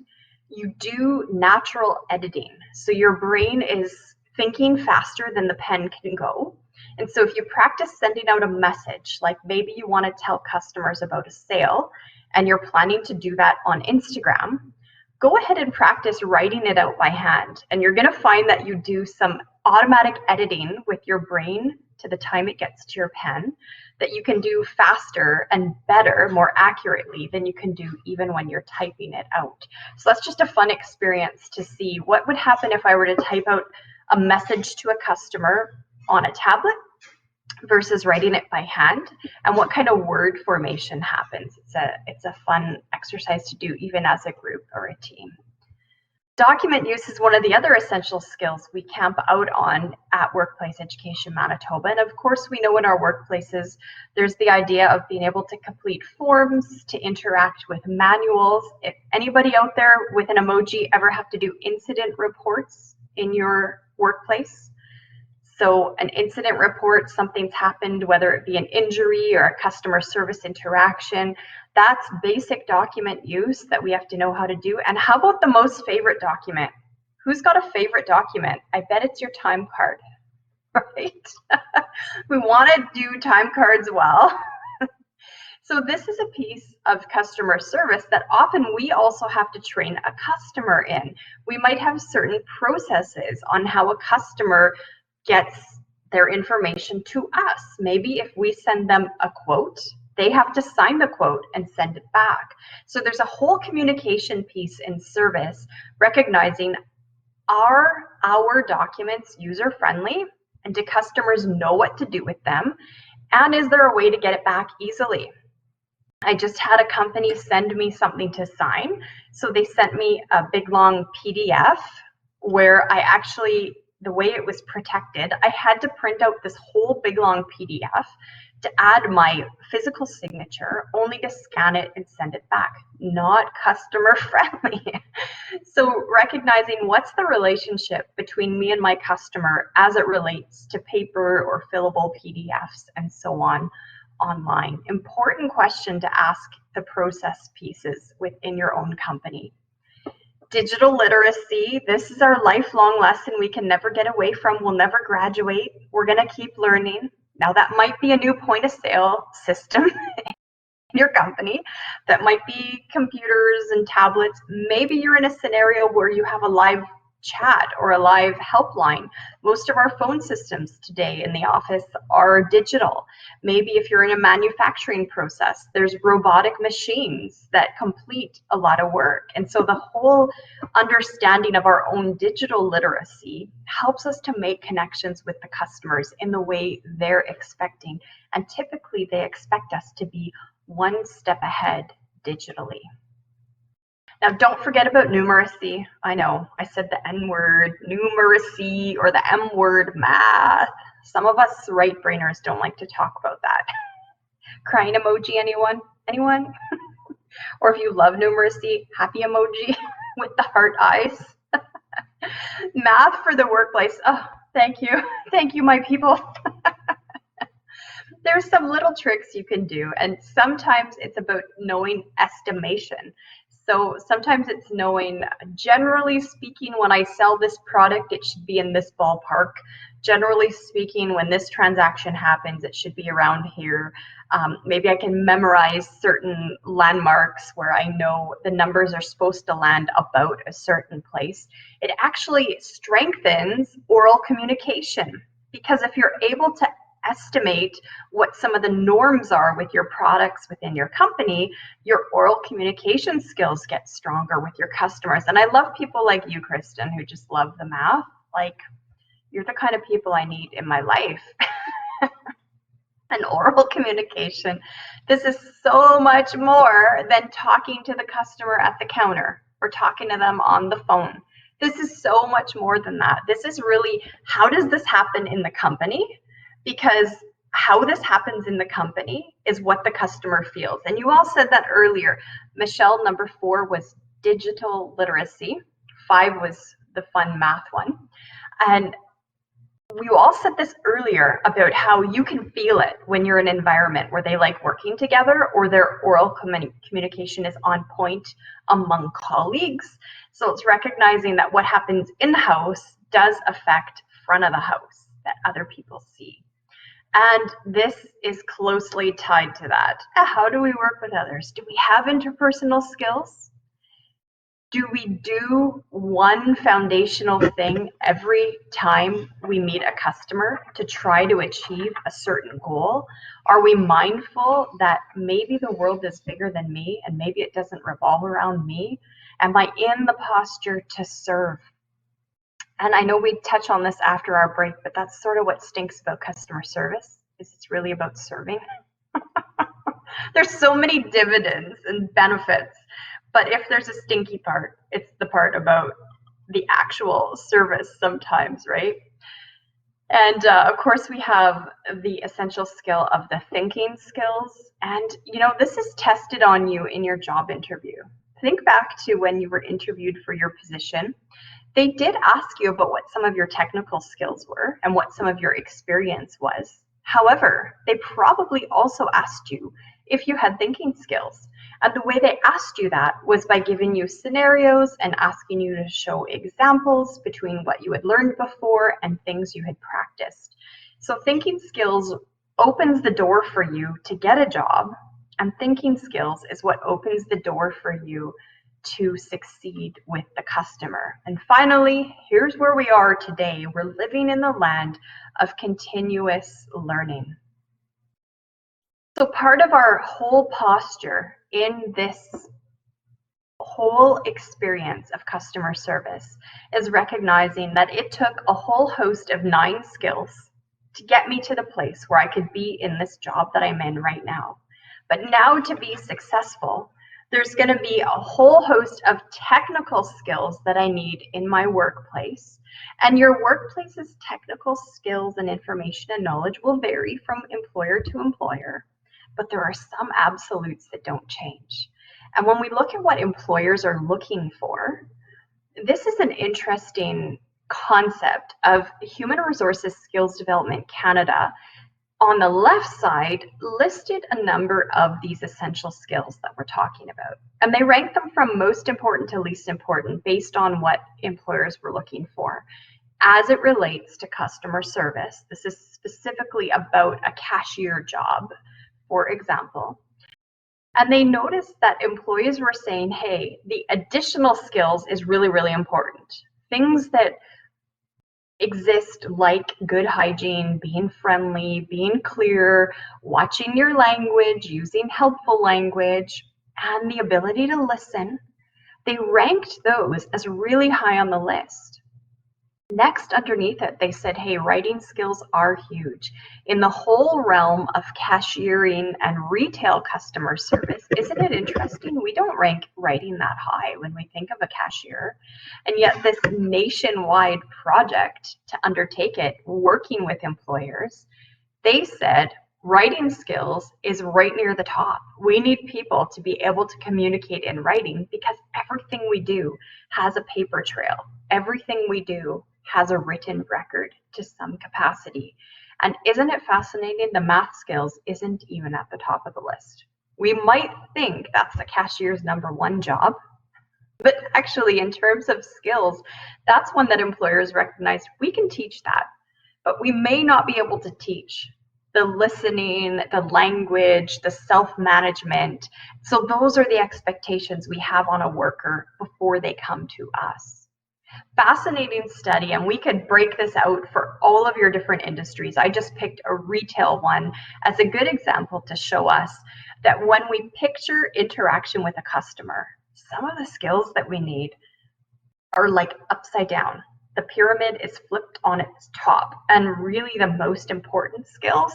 you do natural editing. So your brain is thinking faster than the pen can go. And so if you practice sending out a message, like maybe you want to tell customers about a sale and you're planning to do that on Instagram, go ahead and practice writing it out by hand. And you're going to find that you do some automatic editing with your brain to the time it gets to your pen, that you can do faster and better, more accurately than you can do even when you're typing it out. So that's just a fun experience to see what would happen if I were to type out a message to a customer on a tablet versus writing it by hand, and what kind of word formation happens. It's a fun exercise to do even as a group or a team. Document use is one of the other essential skills we camp out on at Workplace Education Manitoba. And of course, we know in our workplaces, there's the idea of being able to complete forms, to interact with manuals. If anybody out there with an emoji ever have to do incident reports in your workplace? So an incident report, something's happened, whether it be an injury or a customer service interaction, that's basic document use that we have to know how to do. And how about the most favorite document? Who's got a favorite document? I bet it's your time card, right? We want to do time cards well. So this is a piece of customer service that often we also have to train a customer in. We might have certain processes on how a customer gets their information to us. Maybe if we send them a quote, they have to sign the quote and send it back. So there's a whole communication piece in service, recognizing are our documents user-friendly, and do customers know what to do with them? And is there a way to get it back easily? I just had a company send me something to sign. So they sent me a big long PDF where I actually the way it was protected, I had to print out this whole big long PDF to add my physical signature, only to scan it and send it back. Not customer friendly. So recognizing what's the relationship between me and my customer as it relates to paper or fillable PDFs and so on online. Important question to ask the process pieces within your own company. Digital literacy, this is our lifelong lesson we can never get away from. We'll never graduate. We're going to keep learning. Now that might be a new point of sale system in your company. That might be computers and tablets. Maybe you're in a scenario where you have a live chat or a live helpline. Most of our phone systems today in the office are digital. Maybe if you're in a manufacturing process, there's robotic machines that complete a lot of work. And so the whole understanding of our own digital literacy helps us to make connections with the customers in the way they're expecting. And typically they expect us to be one step ahead digitally. Now, don't forget about numeracy. I know, I said the N word, numeracy, or the M word, math. Some of us right-brainers don't like to talk about that. Crying emoji, anyone? Anyone? Or if you love numeracy, happy emoji with the heart eyes. Math for the workplace. Oh, thank you. Thank you, my people. There's some little tricks you can do, and sometimes it's about knowing estimation. So sometimes it's knowing, generally speaking, when I sell this product, it should be in this ballpark. Generally speaking, when this transaction happens, it should be around here. Maybe I can memorize certain landmarks where I know the numbers are supposed to land about a certain place. It actually strengthens oral communication, because if you're able to estimate what some of the norms are with your products within your company, your oral communication skills get stronger with your customers. And I love people like you, Kristen, who just love the math. Like, you're the kind of people I need in my life. And oral communication, this is so much more than talking to the customer at the counter or talking to them on the phone. This is so much more than that. This is really, how does this happen in the company? Because how this happens in the company is what the customer feels. And you all said that earlier. Michelle, number 4 was digital literacy. 5 was the fun math one. And we all said this earlier about how you can feel it when you're in an environment where they like working together or their oral communication is on point among colleagues. So it's recognizing that what happens in the house does affect front of the house that other people see. And this is closely tied to that. How do we work with others? Do we have interpersonal skills? Do we do one foundational thing every time we meet a customer to try to achieve a certain goal? Are we mindful that maybe the world is bigger than me and maybe it doesn't revolve around me? Am I in the posture to serve? And I know we touch on this after our break, but that's sort of what stinks about customer service, is it's really about serving. There's so many dividends and benefits, but if there's a stinky part, it's the part about the actual service sometimes, right? And of course, we have the essential skill of the thinking skills. And, you know, this is tested on you in your job interview. Think back to when you were interviewed for your position. They did ask you about what some of your technical skills were and what some of your experience was. However, they probably also asked you if you had thinking skills. And the way they asked you that was by giving you scenarios and asking you to show examples between what you had learned before and things you had practiced. So thinking skills opens the door for you to get a job, and thinking skills is what opens the door for you to succeed with the customer. And finally, here's where we are today. We're living in the land of continuous learning. So part of our whole posture in this whole experience of customer service is recognizing that it took a whole host of 9 skills to get me to the place where I could be in this job that I'm in right now. But now, to be successful, There's going to be a whole host of technical skills that I need in my workplace. And your workplace's technical skills and information and knowledge will vary from employer to employer, but there are some absolutes that don't change. And when we look at what employers are looking for, this is an interesting concept of Human Resources Skills Development Canada. On the left side, listed a number of these essential skills that we're talking about. And they rank them from most important to least important based on what employers were looking for. As it relates to customer service, this is specifically about a cashier job, for example. And they noticed that employees were saying, hey, the additional skills is really, really important. Things that exist like good hygiene, being friendly, being clear, watching your language, using helpful language, and the ability to listen. They ranked those as really high on the list. Next, underneath it, they said, hey, writing skills are huge. In the whole realm of cashiering and retail customer service, isn't it interesting? We don't rank writing that high when we think of a cashier. And yet this nationwide project to undertake it, working with employers, they said, writing skills is right near the top. We need people to be able to communicate in writing because everything we do has a paper trail. Everything we do has a written record to some capacity. And isn't it fascinating? The math skills isn't even at the top of the list. We might think that's the cashier's #1 job, but actually in terms of skills, that's one that employers recognize we can teach that, but we may not be able to teach the listening, the language, the self-management. So those are the expectations we have on a worker before they come to us. Fascinating study, and we could break this out for all of your different industries. I just picked a retail one as a good example to show us that when we picture interaction with a customer, some of the skills that we need are like upside down. The pyramid is flipped on its top, and really the most important skills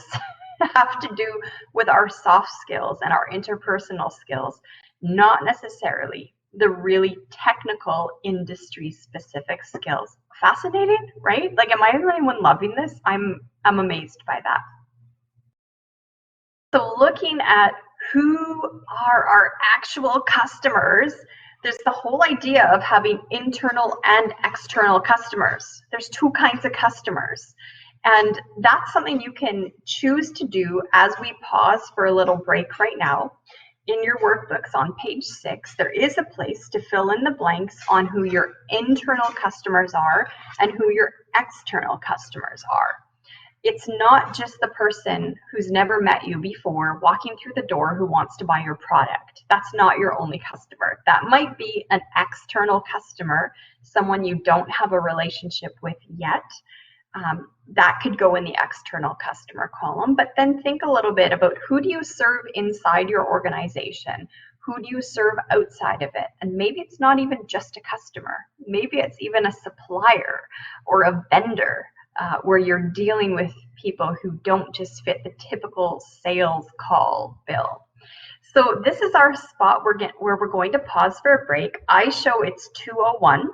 have to do with our soft skills and our interpersonal skills, not necessarily the really technical industry specific skills. Fascinating, right? Like, am I the only one loving this? I'm amazed by that. So looking at who are our actual customers, there's the whole idea of having internal and external customers. There's 2 kinds of customers. And that's something you can choose to do as we pause for a little break right now. In your workbooks on page 6, there is a place to fill in the blanks on who your internal customers are and who your external customers are. It's not just the person who's never met you before walking through the door who wants to buy your product. That's not your only customer. That might be an external customer, someone you don't have a relationship with yet. That could go in the external customer column, but then think a little bit about who do you serve inside your organization? Who do you serve outside of it? And maybe it's not even just a customer. Maybe it's even a supplier or a vendor where you're dealing with people who don't just fit the typical sales call bill. So this is our spot where we're going to pause for a break. I show it's 2:01.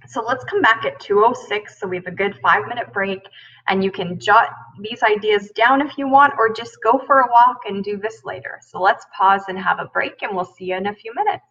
So let's come back at 2:06, so we have a good 5-minute break, and you can jot these ideas down if you want, or just go for a walk and do this later. So let's pause and have a break, and we'll see you in a few minutes.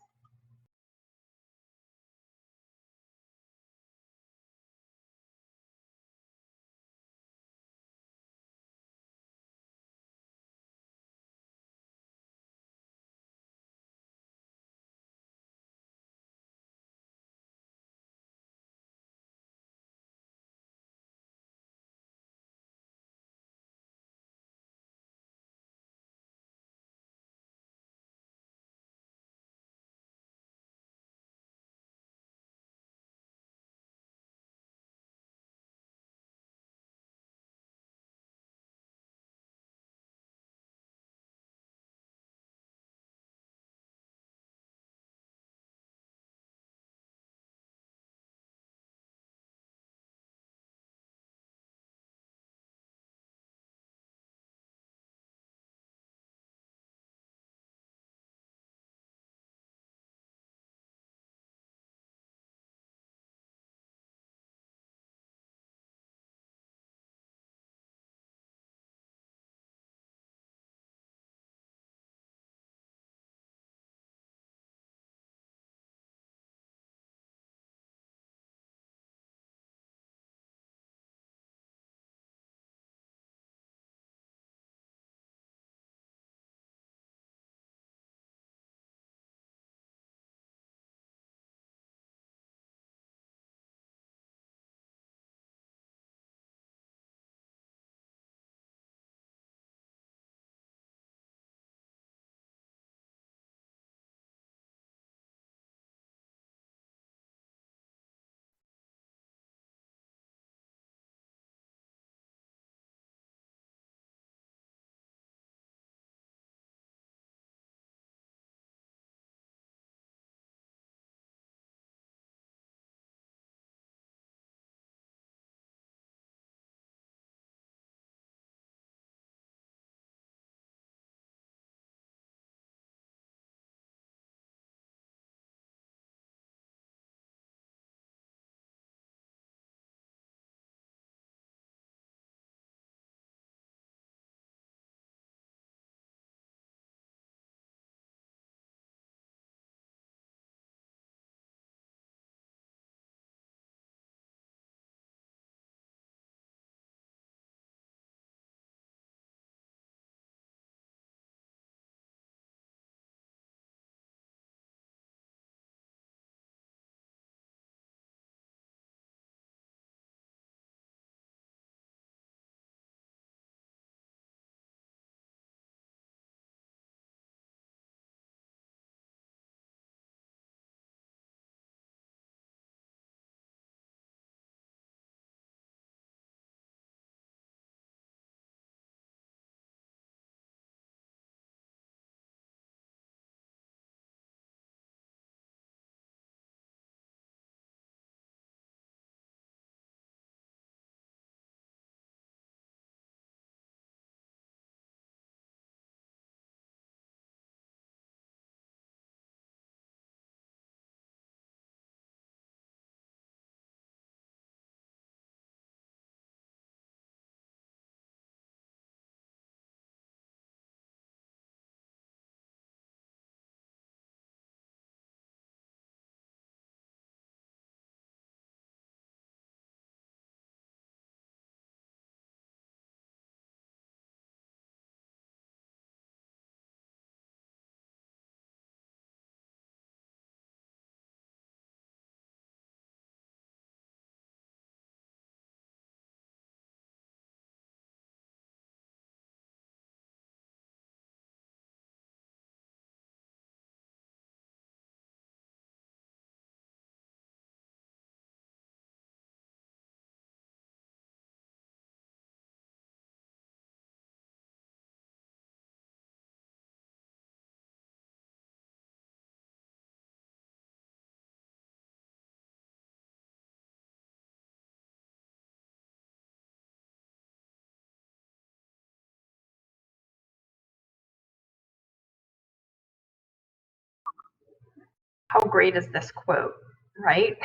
how great is this quote, right?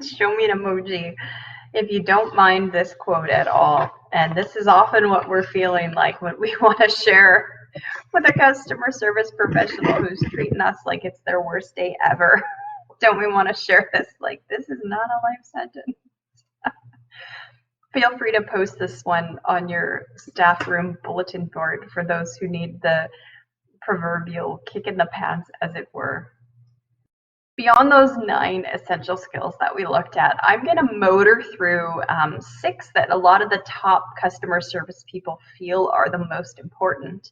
Show me an emoji if you don't mind this quote at all. And this is often what we're feeling like when we want to share with a customer service professional who's treating us like it's their worst day ever. Don't we want to share this? Like, this is not a life sentence. Feel free to post this one on your staff room bulletin board for those who need the proverbial kick in the pants, as it were. Beyond those 9 essential skills that we looked at, I'm going to motor through 6 that a lot of the top customer service people feel are the most important.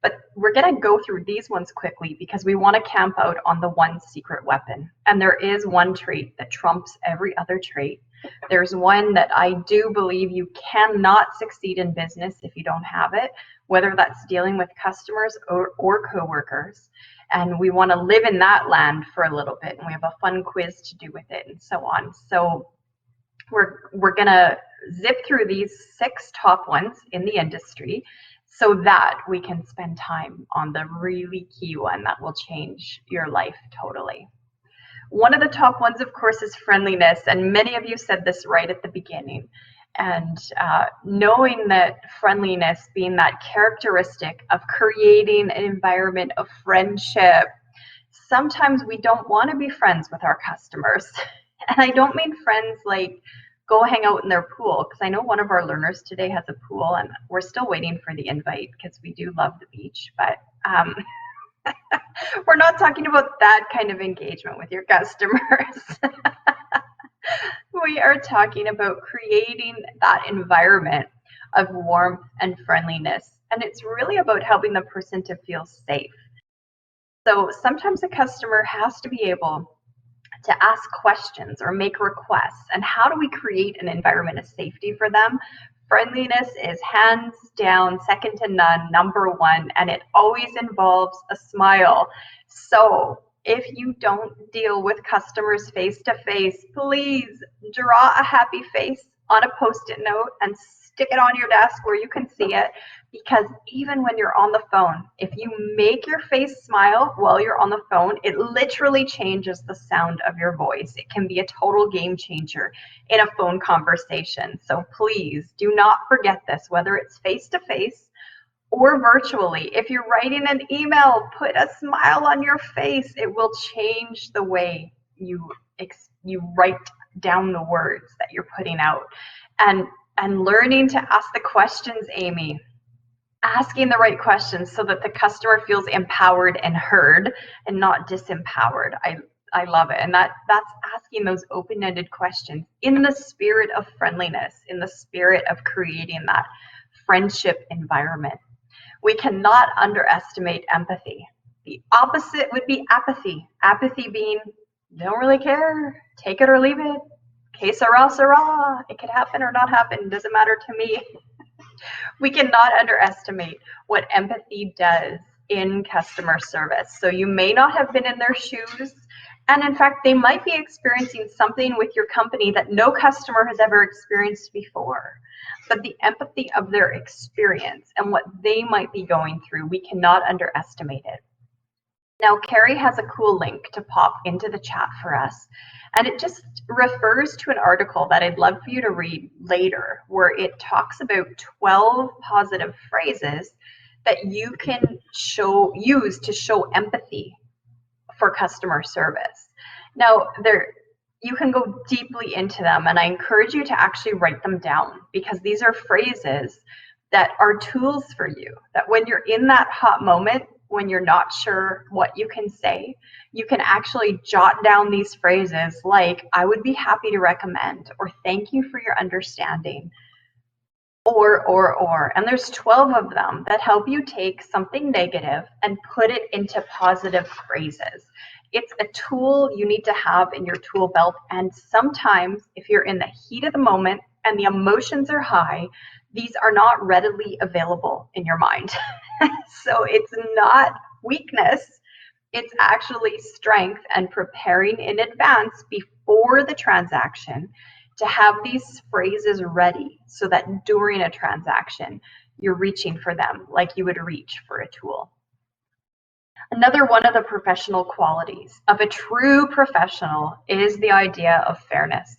But we're going to go through these ones quickly because we want to camp out on the one secret weapon. And there is one trait that trumps every other trait. There's one that I do believe you cannot succeed in business if you don't have it, whether that's dealing with customers or coworkers. And we want to live in that land for a little bit, and we have a fun quiz to do with it and so on. So we're going to zip through these 6 top ones in the industry so that we can spend time on the really key one that will change your life totally. One of the top ones, of course, is friendliness, and many of you said this right at the beginning. And knowing that friendliness being that characteristic of creating an environment of friendship, sometimes we don't want to be friends with our customers. And I don't mean friends like go hang out in their pool, because I know one of our learners today has a pool, and we're still waiting for the invite because we do love the beach. But we're not talking about that kind of engagement with your customers. We are talking about creating that environment of warmth and friendliness. And it's really about helping the person to feel safe. So sometimes a customer has to be able to ask questions or make requests. And how do we create an environment of safety for them? Friendliness is hands down, second to none, number 1, and it always involves a smile. So if you don't deal with customers face to face, please draw a happy face on a Post-it note and stick it on your desk where you can see it. Because even when you're on the phone, if you make your face smile while you're on the phone, it literally changes the sound of your voice. It can be a total game changer in a phone conversation. So please do not forget this, whether it's face to face or virtually. If you're writing an email, put a smile on your face. It will change the way you write down the words that you're putting out. And learning to ask the questions, Amy. Asking the right questions so that the customer feels empowered and heard and not disempowered. I love it. And that's asking those open-ended questions in the spirit of friendliness, in the spirit of creating that friendship environment. We cannot underestimate empathy. The opposite would be apathy. Apathy being, don't really care, take it or leave it. Que sera, sera. It could happen or not happen, doesn't matter to me. We cannot underestimate what empathy does in customer service. So you may not have been in their shoes, and in fact, they might be experiencing something with your company that no customer has ever experienced before. But the empathy of their experience and what they might be going through, we cannot underestimate it. Now, Carrie has a cool link to pop into the chat for us, and it just refers to an article that I'd love for you to read later, where it talks about 12 positive phrases that you can use to show empathy for customer service. Now, you can go deeply into them, and I encourage you to actually write them down, because these are phrases that are tools for you, that when you're in that hot moment, when you're not sure what you can say, you can actually jot down these phrases like, I would be happy to recommend, or thank you for your understanding, or. And there's 12 of them that help you take something negative and put it into positive phrases. It's a tool you need to have in your tool belt. And sometimes if you're in the heat of the moment and the emotions are high, these are not readily available in your mind. So it's not weakness, it's actually strength and preparing in advance before the transaction to have these phrases ready so that during a transaction, you're reaching for them like you would reach for a tool. Another one of the professional qualities of a true professional is the idea of fairness.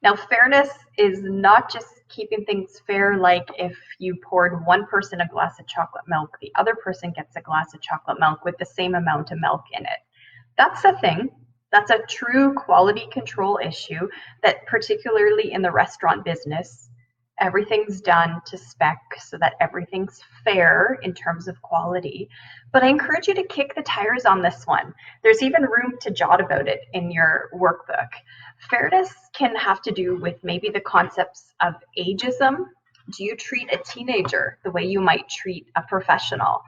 Now, fairness is not just keeping things fair, like if you poured one person a glass of chocolate milk, the other person gets a glass of chocolate milk with the same amount of milk in it. That's a thing. That's a true quality control issue that, particularly in the restaurant business, everything's done to spec so that everything's fair in terms of quality. But I encourage you to kick the tires on this one. There's even room to jot about it in your workbook. Fairness can have to do with maybe the concepts of ageism. Do you treat a teenager the way you might treat a professional?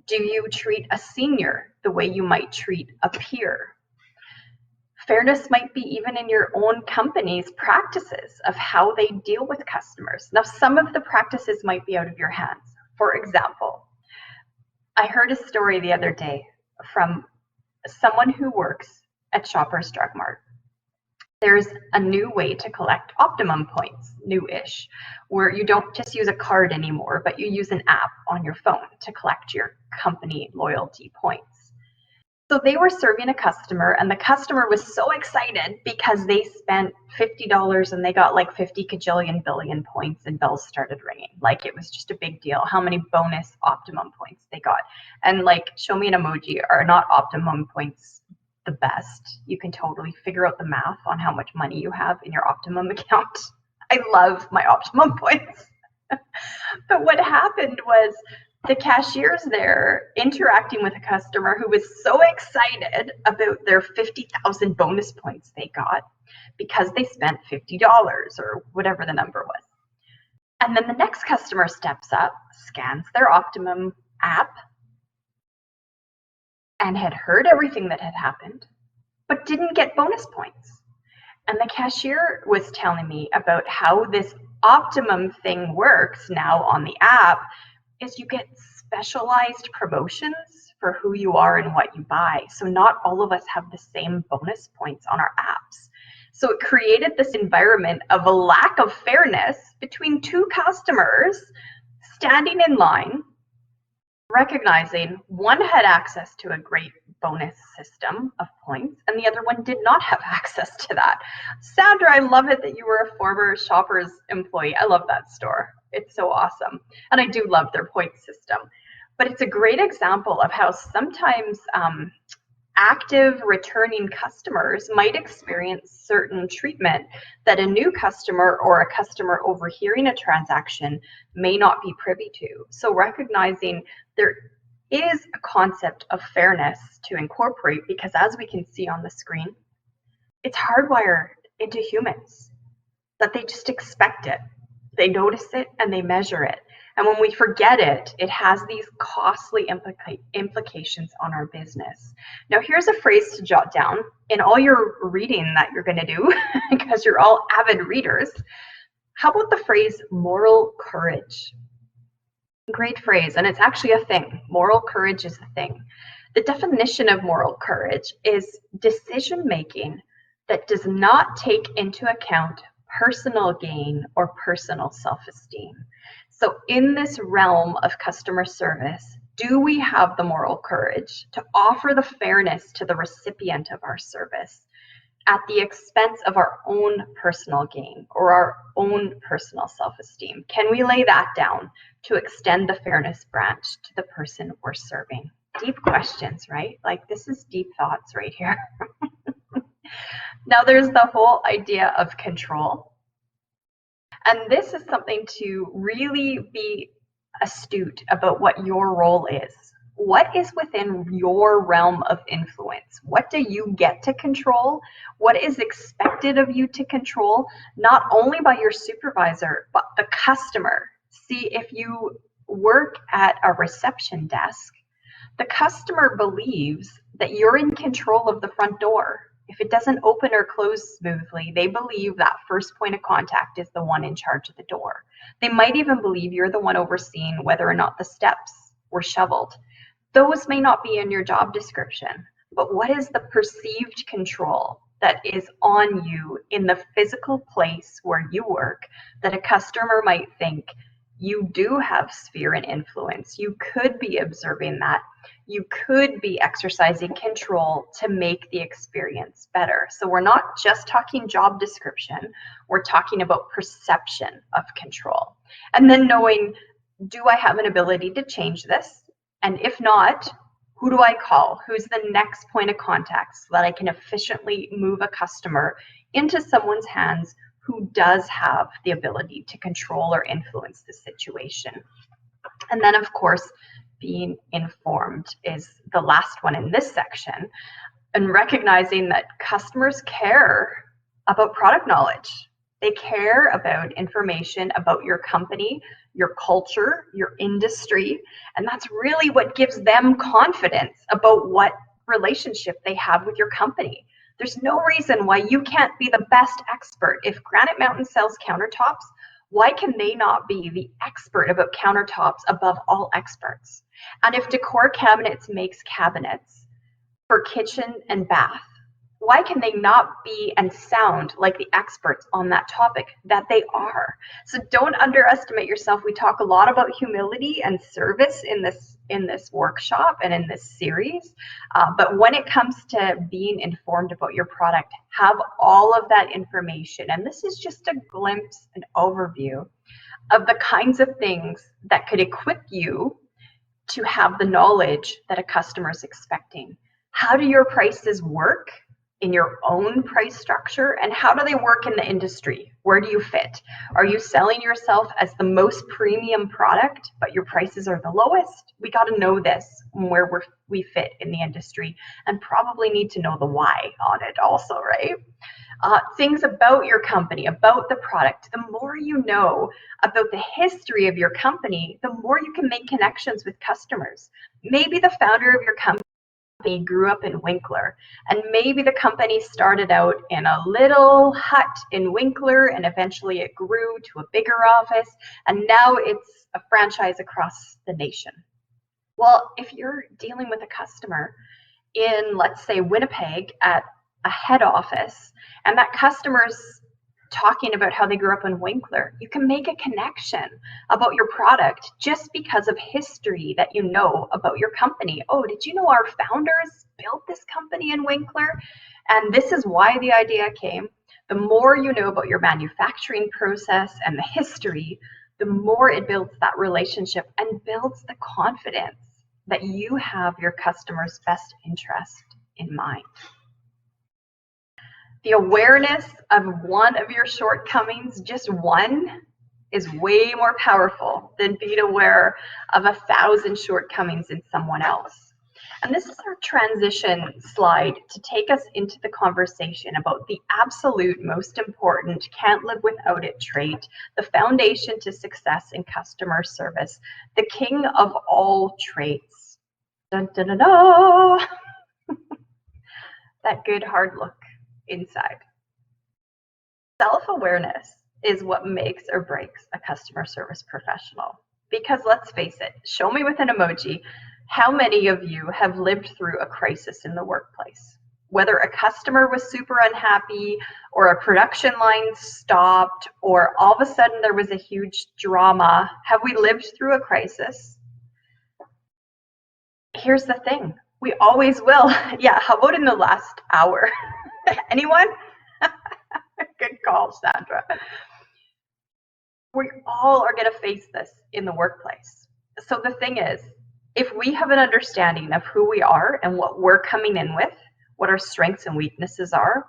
Do you treat a senior the way you might treat a peer? Fairness might be even in your own company's practices of how they deal with customers. Now, some of the practices might be out of your hands. For example, I heard a story the other day from someone who works at Shoppers Drug Mart. There's a new way to collect Optimum points, new-ish, where you don't just use a card anymore, but you use an app on your phone to collect your company loyalty points. So they were serving a customer, and the customer was so excited because they spent $50 and they got like 50 kajillion billion points, and bells started ringing. Like, it was just a big deal how many bonus Optimum points they got. And like, show me an emoji, are not Optimum points the best? You can totally figure out the math on how much money you have in your Optimum account. I love my Optimum points. But what happened was, the cashier's there interacting with a customer who was so excited about their 50,000 bonus points they got because they spent $50 or whatever the number was. And then the next customer steps up, scans their Optimum app, and had heard everything that had happened, but didn't get bonus points. And the cashier was telling me about how this Optimum thing works now on the app is you get specialized promotions for who you are and what you buy. So not all of us have the same bonus points on our apps. So it created this environment of a lack of fairness between two customers standing in line, recognizing one had access to a great bonus system of points and the other one did not have access to that. Sandra, I love it that you were a former Shoppers employee. I love that store. It's so awesome. And I do love their point system. But it's a great example of how sometimes active returning customers might experience certain treatment that a new customer or a customer overhearing a transaction may not be privy to. So recognizing there is a concept of fairness to incorporate, because as we can see on the screen, it's hardwired into humans that they just expect it. They notice it and they measure it. And when we forget it, it has these costly implications on our business. Now, here's a phrase to jot down in all your reading that you're going to do, because you're all avid readers. How about the phrase moral courage? Great phrase, and it's actually a thing. Moral courage is a thing. The definition of moral courage is decision making that does not take into account personal gain or personal self-esteem. So in this realm of customer service, do we have the moral courage to offer the fairness to the recipient of our service at the expense of our own personal gain or our own personal self-esteem? Can we lay that down to extend the fairness branch to the person we're serving? Deep questions, right? Like, this is deep thoughts right here. Now, there's the whole idea of control. And this is something to really be astute about what your role is. What is within your realm of influence? What do you get to control? What is expected of you to control, not only by your supervisor, but the customer? See, if you work at a reception desk, the customer believes that you're in control of the front door. If it doesn't open or close smoothly, they believe that first point of contact is the one in charge of the door. They might even believe you're the one overseeing whether or not the steps were shoveled. Those may not be in your job description, but what is the perceived control that is on you in the physical place where you work that a customer might think you do have sphere and influence. You could be observing that. You could be exercising control to make the experience better. So we're not just talking job description, we're talking about perception of control. And then knowing, do I have an ability to change this? And if not, who do I call? Who's the next point of contact so that I can efficiently move a customer into someone's hands who does have the ability to control or influence the situation? And then, of course, being informed is the last one in this section, and recognizing that customers care about product knowledge. They care about information about your company, your culture, your industry, and that's really what gives them confidence about what relationship they have with your company. There's no reason why you can't be the best expert. If Granite Mountain sells countertops, why can they not be the expert about countertops above all experts? And if Decor Cabinets makes cabinets for kitchen and bath, why can they not be and sound like the experts on that topic that they are? So don't underestimate yourself. We talk a lot about humility and service in this workshop and in this series, but when it comes to being informed about your product, have all of that information. And this is just a glimpse, an overview of the kinds of things that could equip you to have the knowledge that a customer is expecting. How do your prices work in your own price structure, and how do they work in the industry? Where do you fit? Are you selling yourself as the most premium product, but your prices are the lowest? We got to know this, where we fit in the industry, and probably need to know the why on it also, right? Things about your company, about the product. The more you know about the history of your company, the more you can make connections with customers. Maybe the founder of your company grew up in Winkler, and maybe the company started out in a little hut in Winkler, and eventually it grew to a bigger office, and now it's a franchise across the nation. Well, if you're dealing with a customer in, let's say, Winnipeg at a head office, and that customer's talking about how they grew up in Winkler, you can make a connection about your product just because of history that you know about your company. Oh, did you know our founders built this company in Winkler? And this is why the idea came. The more you know about your manufacturing process and the history, the more it builds that relationship and builds the confidence that you have your customer's best interest in mind. The awareness of one of your shortcomings, just one, is way more powerful than being aware of 1,000 shortcomings in someone else. And this is our transition slide to take us into the conversation about the absolute most important, can't live without it trait, the foundation to success in customer service, the king of all traits. Dun, dun, dun, dun. That good hard look inside. Self-awareness is what makes or breaks a customer service professional. Because let's face it, show me with an emoji, how many of you have lived through a crisis in the workplace? Whether a customer was super unhappy, or a production line stopped, or all of a sudden there was a huge drama, have we lived through a crisis? Here's the thing, we always will. Yeah, how about in the last hour? Anyone? Good call, Sandra. We all are going to face this in the workplace. So the thing is, if we have an understanding of who we are and what we're coming in with, what our strengths and weaknesses are,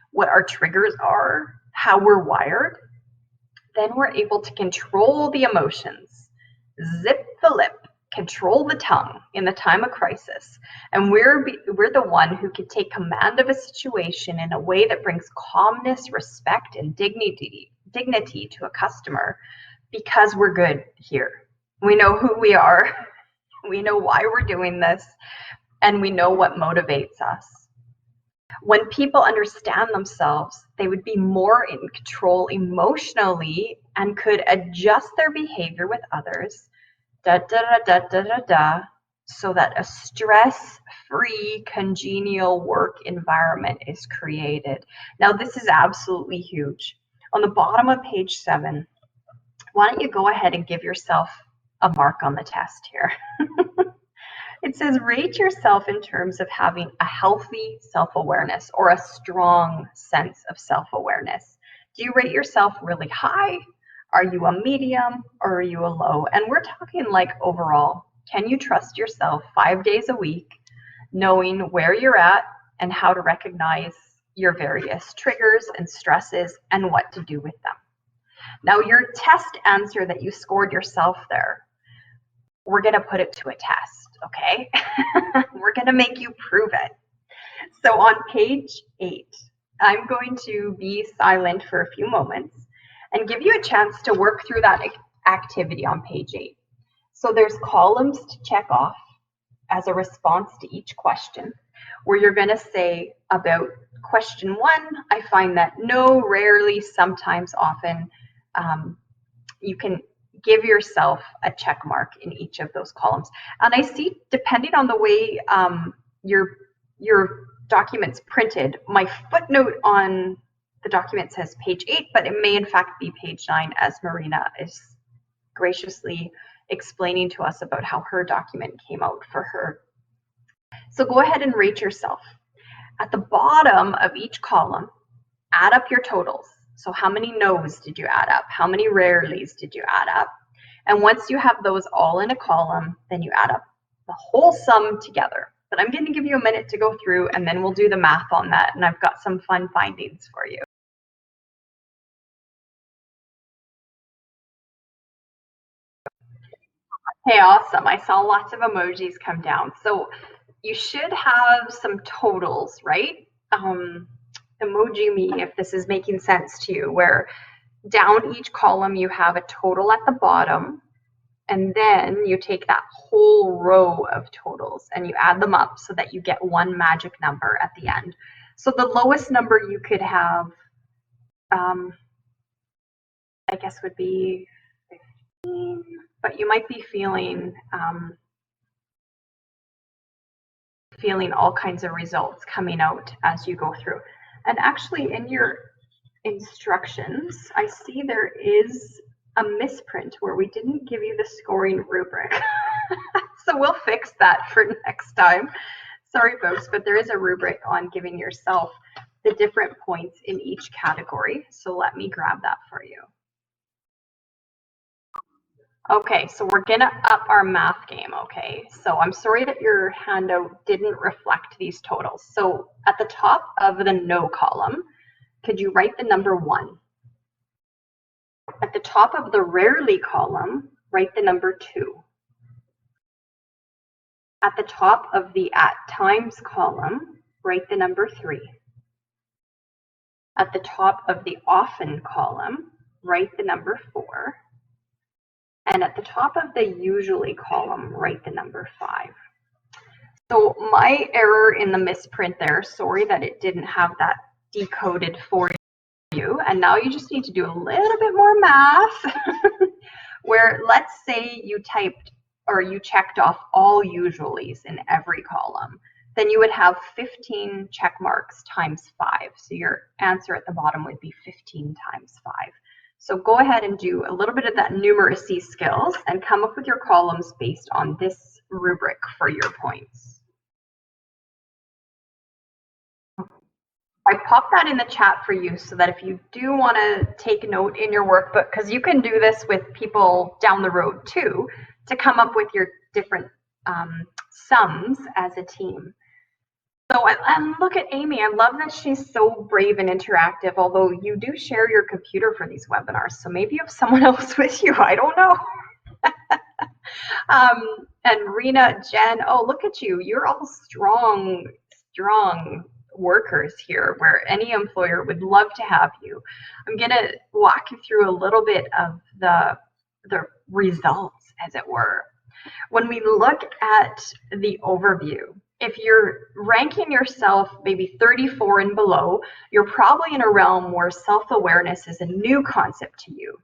what our triggers are, how we're wired, then we're able to control the emotions, zip the lip, control the tongue in the time of crisis. And we're the one who can take command of a situation in a way that brings calmness, respect, and dignity to a customer, because we're good here. We know who we are, we know why we're doing this, and we know what motivates us. When people understand themselves, they would be more in control emotionally and could adjust their behavior with others, so that a stress-free, congenial work environment is created. Now, this is absolutely huge. On the bottom of page 7, why don't you go ahead and give yourself a mark on the test here. It says rate yourself in terms of having a healthy self-awareness or a strong sense of self-awareness. Do you rate yourself really high? Are you a medium or are you a low? And we're talking like overall, can you trust yourself 5 days a week, knowing where you're at and how to recognize your various triggers and stresses and what to do with them? Now your test answer that you scored yourself there, we're going to put it to a test, okay? We're going to make you prove it. So on page 8, I'm going to be silent for a few moments and give you a chance to work through that activity on page 8. So there's columns to check off as a response to each question, where you're going to say about question 1, I find that no, rarely, sometimes, often. You can give yourself a check mark in each of those columns. And I see, depending on the way your document's printed, my footnote on the document says page 8, but it may in fact be page 9, as Marina is graciously explaining to us about how her document came out for her. So go ahead and rate yourself. At the bottom of each column, add up your totals. So how many no's did you add up? How many rarelys did you add up? And once you have those all in a column, then you add up the whole sum together. But I'm going to give you a minute to go through and then we'll do the math on that. And I've got some fun findings for you. Hey, awesome. I saw lots of emojis come down. So you should have some totals, right? Emoji me if this is making sense to you, where down each column you have a total at the bottom, and then you take that whole row of totals and you add them up so that you get one magic number at the end. So the lowest number you could have, I guess, would be 15, but you might be feeling all kinds of results coming out as you go through. And actually in your instructions, I see there is a misprint where we didn't give you the scoring rubric. So we'll fix that for next time. Sorry folks, but there is a rubric on giving yourself the different points in each category. So let me grab that for you. Okay, so we're gonna up our math game, okay? So I'm sorry that your handout didn't reflect these totals. So at the top of the no column, could you write the number 1? At the top of the rarely column, write the number 2. At the top of the at times column, write the number 3. At the top of the often column, write the number 4. And at the top of the usually column, write the number 5. So my error in the misprint there, sorry that it didn't have that decoded for you. And now you just need to do a little bit more math where let's say you typed or you checked off all usuallys in every column. Then you would have 15 check marks times 5. So your answer at the bottom would be 15 times 5. So go ahead and do a little bit of that numeracy skills and come up with your columns based on this rubric for your points. I popped that in the chat for you so that if you do want to take note in your workbook, because you can do this with people down the road too, to come up with your different sums as a team. So and look at Amy, I love that she's so brave and interactive, although you do share your computer for these webinars, so maybe you have someone else with you, I don't know. And Rena, Jen, oh, look at you, you're all strong workers here where any employer would love to have you. I'm going to walk you through a little bit of the results, as it were. When we look at the overview, if you're ranking yourself maybe 34 and below, you're probably in a realm where self-awareness is a new concept to you.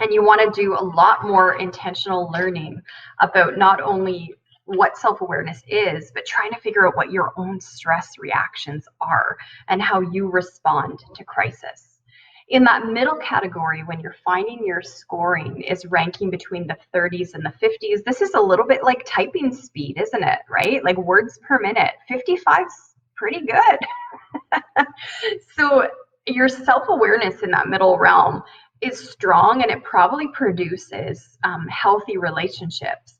And you want to do a lot more intentional learning about not only what self-awareness is, but trying to figure out what your own stress reactions are and how you respond to crisis. In that middle category, when you're finding your scoring is ranking between the 30s and the 50s, this is a little bit like typing speed, isn't it? Right? Like words per minute. 55's pretty good. So your self-awareness in that middle realm is strong, and it probably produces healthy relationships.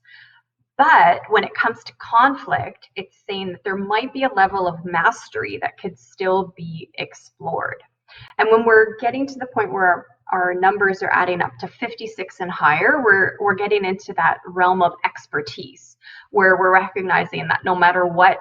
But when it comes to conflict, it's saying that there might be a level of mastery that could still be explored. And when we're getting to the point where our numbers are adding up to 56 and higher, we're getting into that realm of expertise, where we're recognizing that no matter what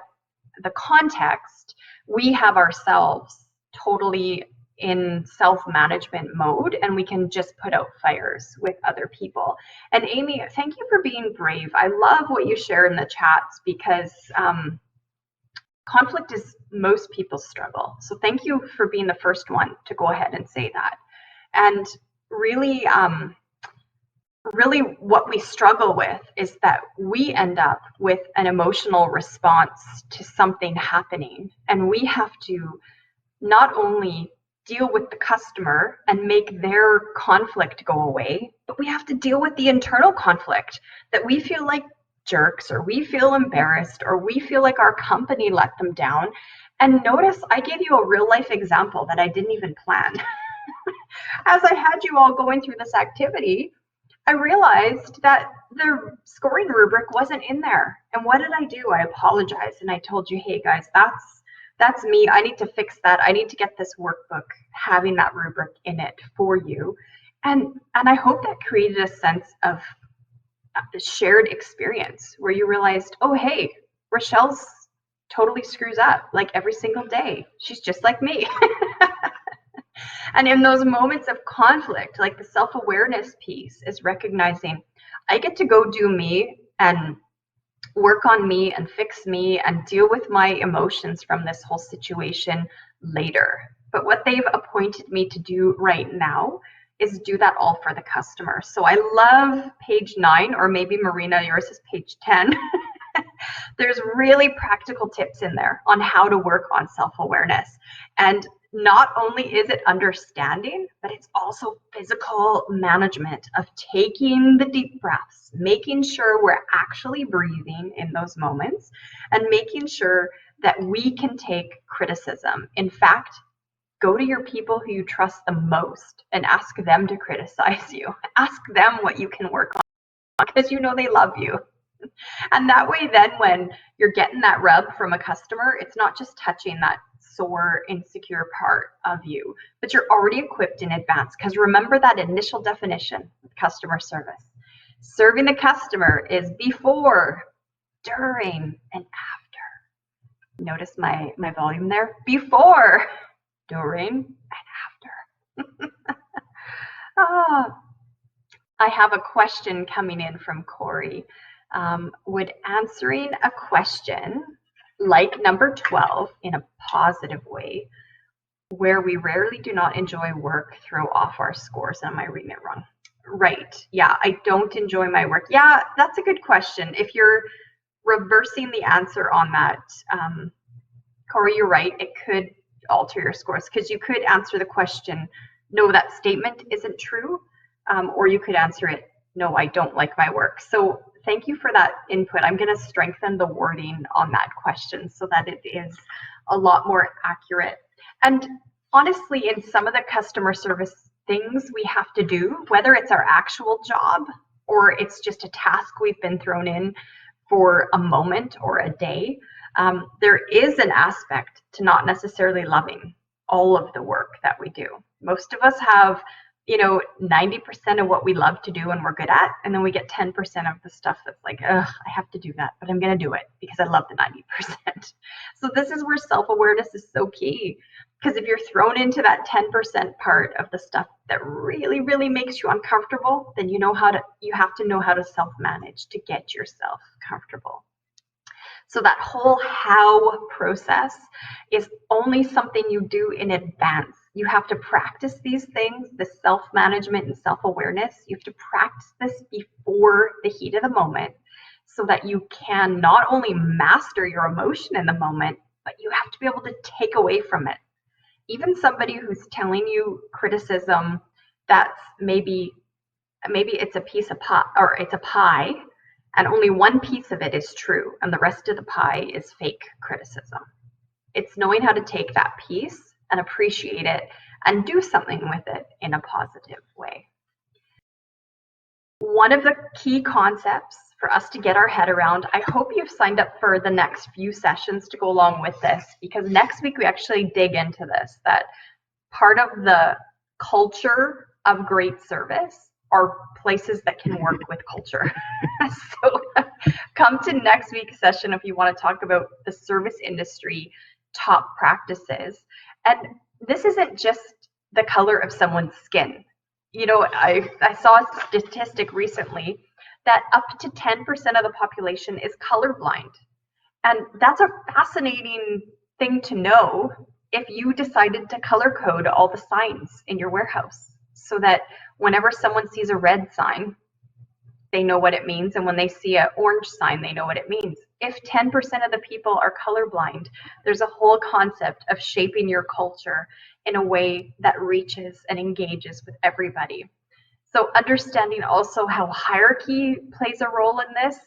the context, we have ourselves totally in self-management mode, and we can just put out fires with other people. And Amy, thank you for being brave. I love what you share in the chats, because conflict is most people's struggle. So thank you for being the first one to go ahead and say that. And really, really what we struggle with is that we end up with an emotional response to something happening, and we have to not only deal with the customer and make their conflict go away, but we have to deal with the internal conflict that we feel like jerks, or we feel embarrassed, or we feel like our company let them down. And notice I gave you a real life example that I didn't even plan. As I had you all going through this activity, I realized that the scoring rubric wasn't in there. And what did I do? I apologized, and I told you, hey guys, that's me. I need to fix that. I need to get this workbook having that rubric in it for you. And I hope that created a sense of shared experience where you realized, oh, hey, Rochelle's totally screws up like every single day. She's just like me. And in those moments of conflict, like the self-awareness piece is recognizing I get to go do me and work on me and fix me and deal with my emotions from this whole situation later. But what they've appointed me to do right now is do that all for the customer. So I love page 9, or maybe Marina, yours is page 10. There's really practical tips in there on how to work on self-awareness. And not only is it understanding, but it's also physical management of taking the deep breaths, making sure we're actually breathing in those moments, and making sure that we can take criticism. In fact, go to your people who you trust the most and ask them to criticize you. Ask them what you can work on, because you know they love you. And that way, then when you're getting that rub from a customer, it's not just touching that sore, insecure part of you, but you're already equipped in advance. Because remember that initial definition of customer service. Serving the customer is before, during, and after. Notice my volume there. Before, during, and after. I have a question coming in from Corey. Would answering a question like number 12 in a positive way, where we rarely do not enjoy work, throw off our scores? Am I reading it wrong? Right. Yeah, I don't enjoy my work. Yeah, that's a good question. If you're reversing the answer on that, Corey, you're right. It could alter your scores, because you could answer the question, no, that statement isn't true. Or you could answer it, no, I don't like my work. So thank you for that input. I'm going to strengthen the wording on that question so that it is a lot more accurate. And honestly, in some of the customer service things we have to do, whether it's our actual job or it's just a task we've been thrown in for a moment or a day, there is an aspect to not necessarily loving all of the work that we do. Most of us have 90% of what we love to do and we're good at, and then we get 10% of the stuff that's like, ugh, I have to do that, but I'm going to do it because I love the 90%. So this is where self-awareness is so key, because if you're thrown into that 10% part of the stuff that really, really makes you uncomfortable, then you have to know how to self-manage to get yourself comfortable. So that whole how process is only something you do in advance. You have to practice these things, the self-management and self-awareness. You have to practice this before the heat of the moment so that you can not only master your emotion in the moment, but you have to be able to take away from it. even somebody who's telling you criticism that's maybe it's a piece of pie, or it's a pie, and only one piece of it is true and the rest of the pie is fake criticism. It's knowing how to take that piece and appreciate it and do something with it in a positive way. One of the key concepts for us to get our head around, I hope you've signed up for the next few sessions to go along with this, because next week we actually dig into this, that part of the culture of great service are places that can work with culture. So come to next week's session if you want to talk about the service industry top practices. And this isn't just the color of someone's skin. You know, I saw a statistic recently that up to 10% of the population is colorblind. And that's a fascinating thing to know if you decided to color code all the signs in your warehouse so that whenever someone sees a red sign, they know what it means, and when they see an orange sign, they know what it means. If 10% of the people are colorblind, there's a whole concept of shaping your culture in a way that reaches and engages with everybody. So understanding also how hierarchy plays a role in this.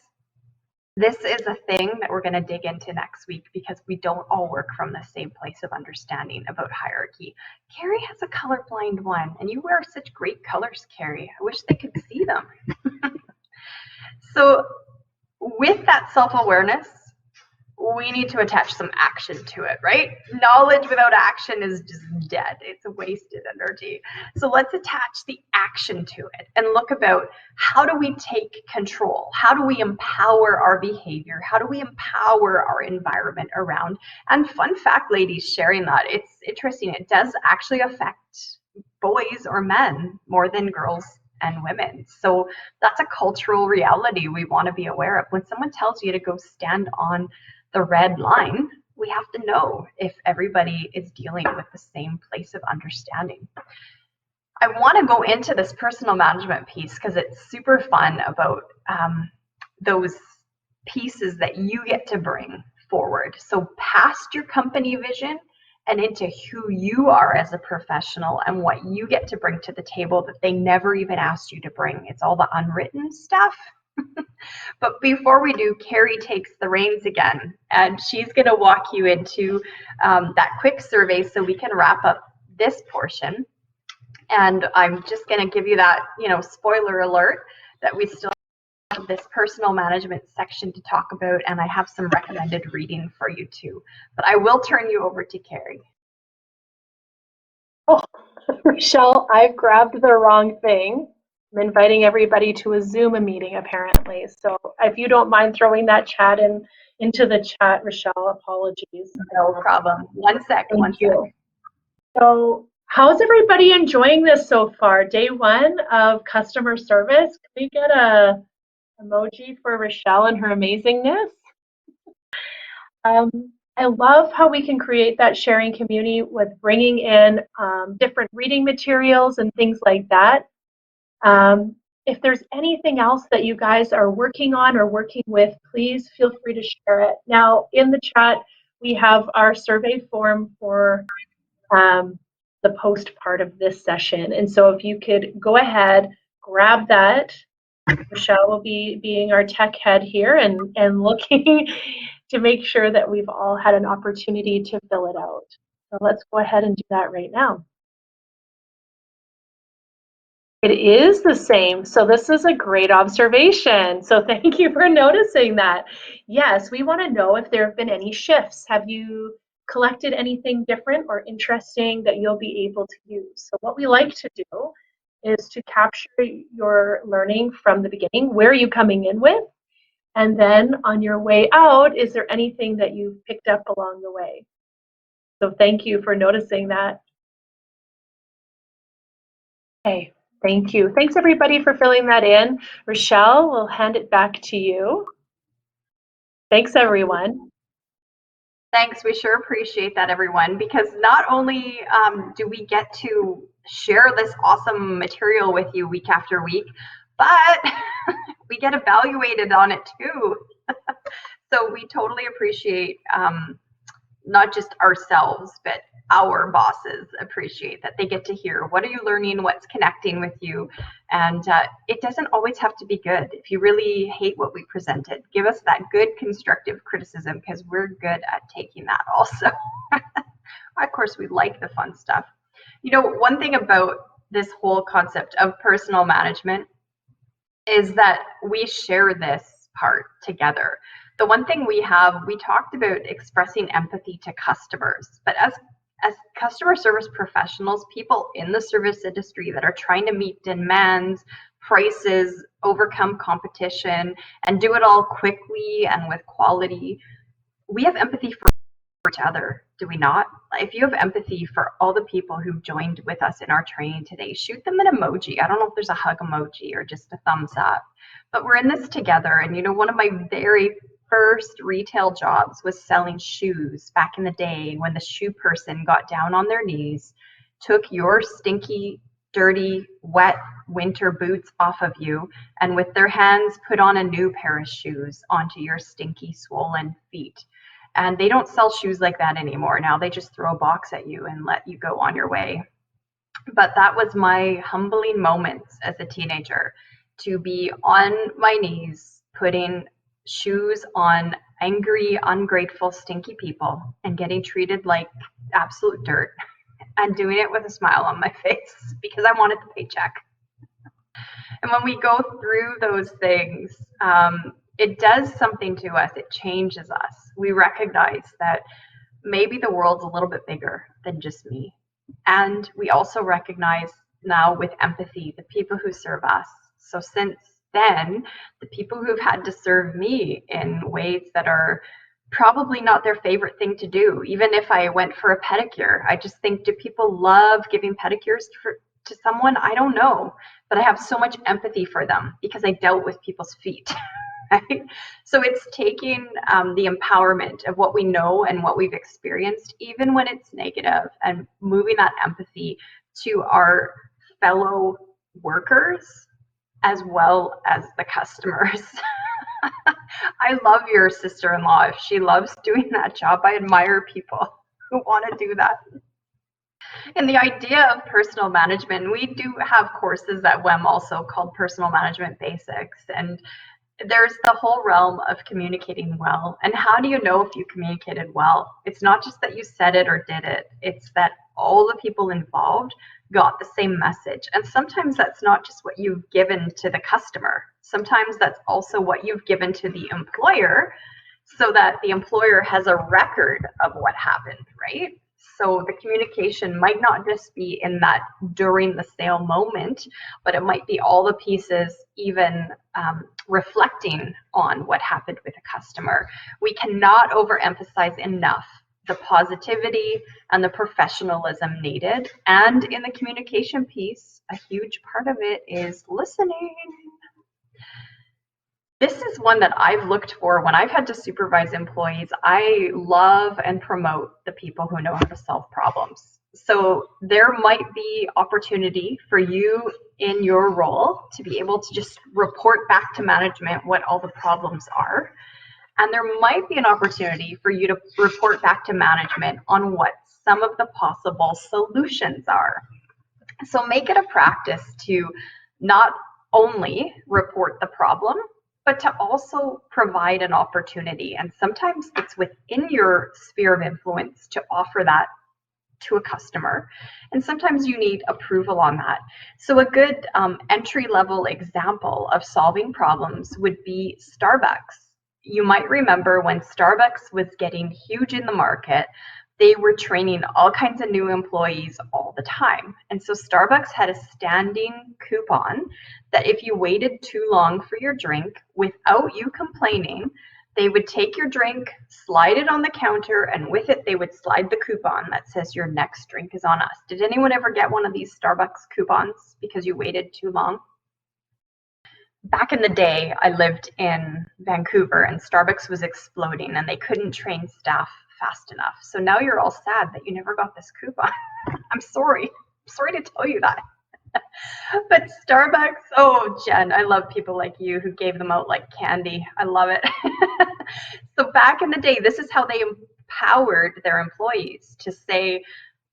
This is a thing that we're going to dig into next week, because we don't all work from the same place of understanding about hierarchy. Carrie has a colorblind one, and you wear such great colors, Carrie. I wish they could see them. So with that self-awareness, we need to attach some action to it, right? Knowledge without action is just dead. It's a wasted energy. So let's attach the action to it and look about, how do we take control? How do we empower our behavior? How do we empower our environment around? And fun fact, ladies, sharing that, it's interesting. It does actually affect boys or men more than girls and women. So that's a cultural reality we want to be aware of. When someone tells you to go stand on the red line, we have to know if everybody is dealing with the same place of understanding. I want to go into this personal management piece because it's super fun about those pieces that you get to bring forward. So past your company vision and into who you are as a professional and what you get to bring to the table that they never even asked you to bring. It's all the unwritten stuff. But before we do, Carrie takes the reins again, and she's going to walk you into that quick survey so we can wrap up this portion. And I'm just going to give you that, spoiler alert, that we still have this personal management section to talk about, and I have some recommended reading for you too. But I will turn you over to Carrie. Oh, Rochelle, I've grabbed the wrong thing. I'm inviting everybody to a Zoom meeting, apparently. So if you don't mind throwing that chat into the chat, Rochelle, apologies. No problem. One sec. Thank you. So how's everybody enjoying this so far? Day one of customer service. Can we get a emoji for Rochelle and her amazingness? I love how we can create that sharing community with bringing in different reading materials and things like that. If there's anything else that you guys are working on or working with, please feel free to share it. Now, in the chat, we have our survey form for the post part of this session. And so if you could go ahead, grab that. Michelle will be being our tech head here and looking to make sure that we've all had an opportunity to fill it out. So let's go ahead and do that right now. It is the same. So this is a great observation. So thank you for noticing that. Yes, we want to know if there have been any shifts. Have you collected anything different or interesting that you'll be able to use? So what we like to do is to capture your learning from the beginning. Where are you coming in with? And then on your way out, is there anything that you've picked up along the way? So thank you for noticing that. Okay. Thank you. Thanks, everybody, for filling that in. Rochelle, we'll hand it back to you. Thanks, everyone. Thanks. We sure appreciate that, everyone, because not only do we get to share this awesome material with you week after week, but we get evaluated on it too. So we totally appreciate not just ourselves, but our bosses appreciate that they get to hear, what are you learning, what's connecting with you? And it doesn't always have to be good. If you really hate what we presented, give us that good constructive criticism, because we're good at taking that also. Of course, we like the fun stuff. You know, one thing about this whole concept of personal management is that we share this part together. The one thing we talked about expressing empathy to customers, but as customer service professionals, people in the service industry that are trying to meet demands, prices, overcome competition, and do it all quickly and with quality, we have empathy for each other, do we not? If you have empathy for all the people who joined with us in our training today, shoot them an emoji. I don't know if there's a hug emoji or just a thumbs up, but we're in this together. And you know, one of my very first retail jobs was selling shoes back in the day, when the shoe person got down on their knees, took your stinky, dirty, wet winter boots off of you, and with their hands put on a new pair of shoes onto your stinky, swollen feet. And they don't sell shoes like that anymore. Now they just throw a box at you and let you go on your way. But that was my humbling moments as a teenager, to be on my knees putting shoes on angry, ungrateful, stinky people and getting treated like absolute dirt, and doing it with a smile on my face because I wanted the paycheck. And when we go through those things, it does something to us. It changes us. We recognize that maybe the world's a little bit bigger than just me. And we also recognize now with empathy the people who serve us. So since then, the people who've had to serve me in ways that are probably not their favorite thing to do. Even if I went for a pedicure, I just think, do people love giving pedicures to someone? I don't know, but I have so much empathy for them because I dealt with people's feet. Right? So it's taking the empowerment of what we know and what we've experienced, even when it's negative, and moving that empathy to our fellow workers as well as the customers. I love your sister-in-law. If she loves doing that job, I admire people who want to do that. And the idea of personal management, we do have courses at WEM also called Personal Management Basics. And there's the whole realm of communicating well. And how do you know if you communicated well? It's not just that you said it or did it. It's that all the people involved got the same message. And sometimes that's not just what you've given to the customer. Sometimes that's also what you've given to the employer, so that the employer has a record of what happened, right? So the communication might not just be in that during the sale moment, but it might be all the pieces, even reflecting on what happened with a customer. We cannot overemphasize enough the positivity and the professionalism needed. And in the communication piece, a huge part of it is listening. This is one that I've looked for when I've had to supervise employees. I love and promote the people who know how to solve problems. So there might be opportunity for you in your role to be able to just report back to management what all the problems are. And there might be an opportunity for you to report back to management on what some of the possible solutions are. So make it a practice to not only report the problem, but to also provide an opportunity. And sometimes it's within your sphere of influence to offer that to a customer. And sometimes you need approval on that. So a good entry-level example of solving problems would be Starbucks. You might remember when Starbucks was getting huge in the market, they were training all kinds of new employees all the time. And so Starbucks had a standing coupon that if you waited too long for your drink without you complaining, they would take your drink, slide it on the counter, and with it they would slide the coupon that says your next drink is on us. Did anyone ever get one of these Starbucks coupons because you waited too long? Back in the day, I lived in Vancouver and Starbucks was exploding and they couldn't train staff fast enough. So now you're all sad that you never got this coupon. I'm sorry to tell you that. But Starbucks, oh, Jen, I love people like you who gave them out like candy. I love it. So back in the day, this is how they empowered their employees to say,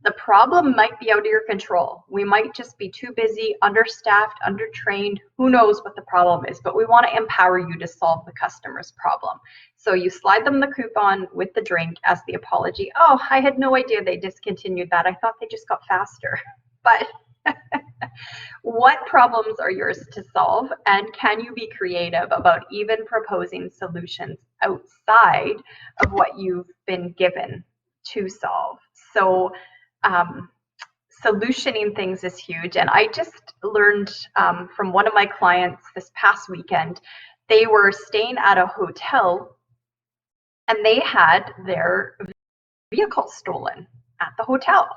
the problem might be out of your control. We might just be too busy, understaffed, undertrained. Who knows what the problem is, but we want to empower you to solve the customer's problem. So you slide them the coupon with the drink as the apology. Oh, I had no idea they discontinued that. I thought they just got faster. But what problems are yours to solve, and can you be creative about even proposing solutions outside of what you've been given to solve? So solutioning things is huge. And I just learned from one of my clients this past weekend. They were staying at a hotel and they had their vehicle stolen at the hotel.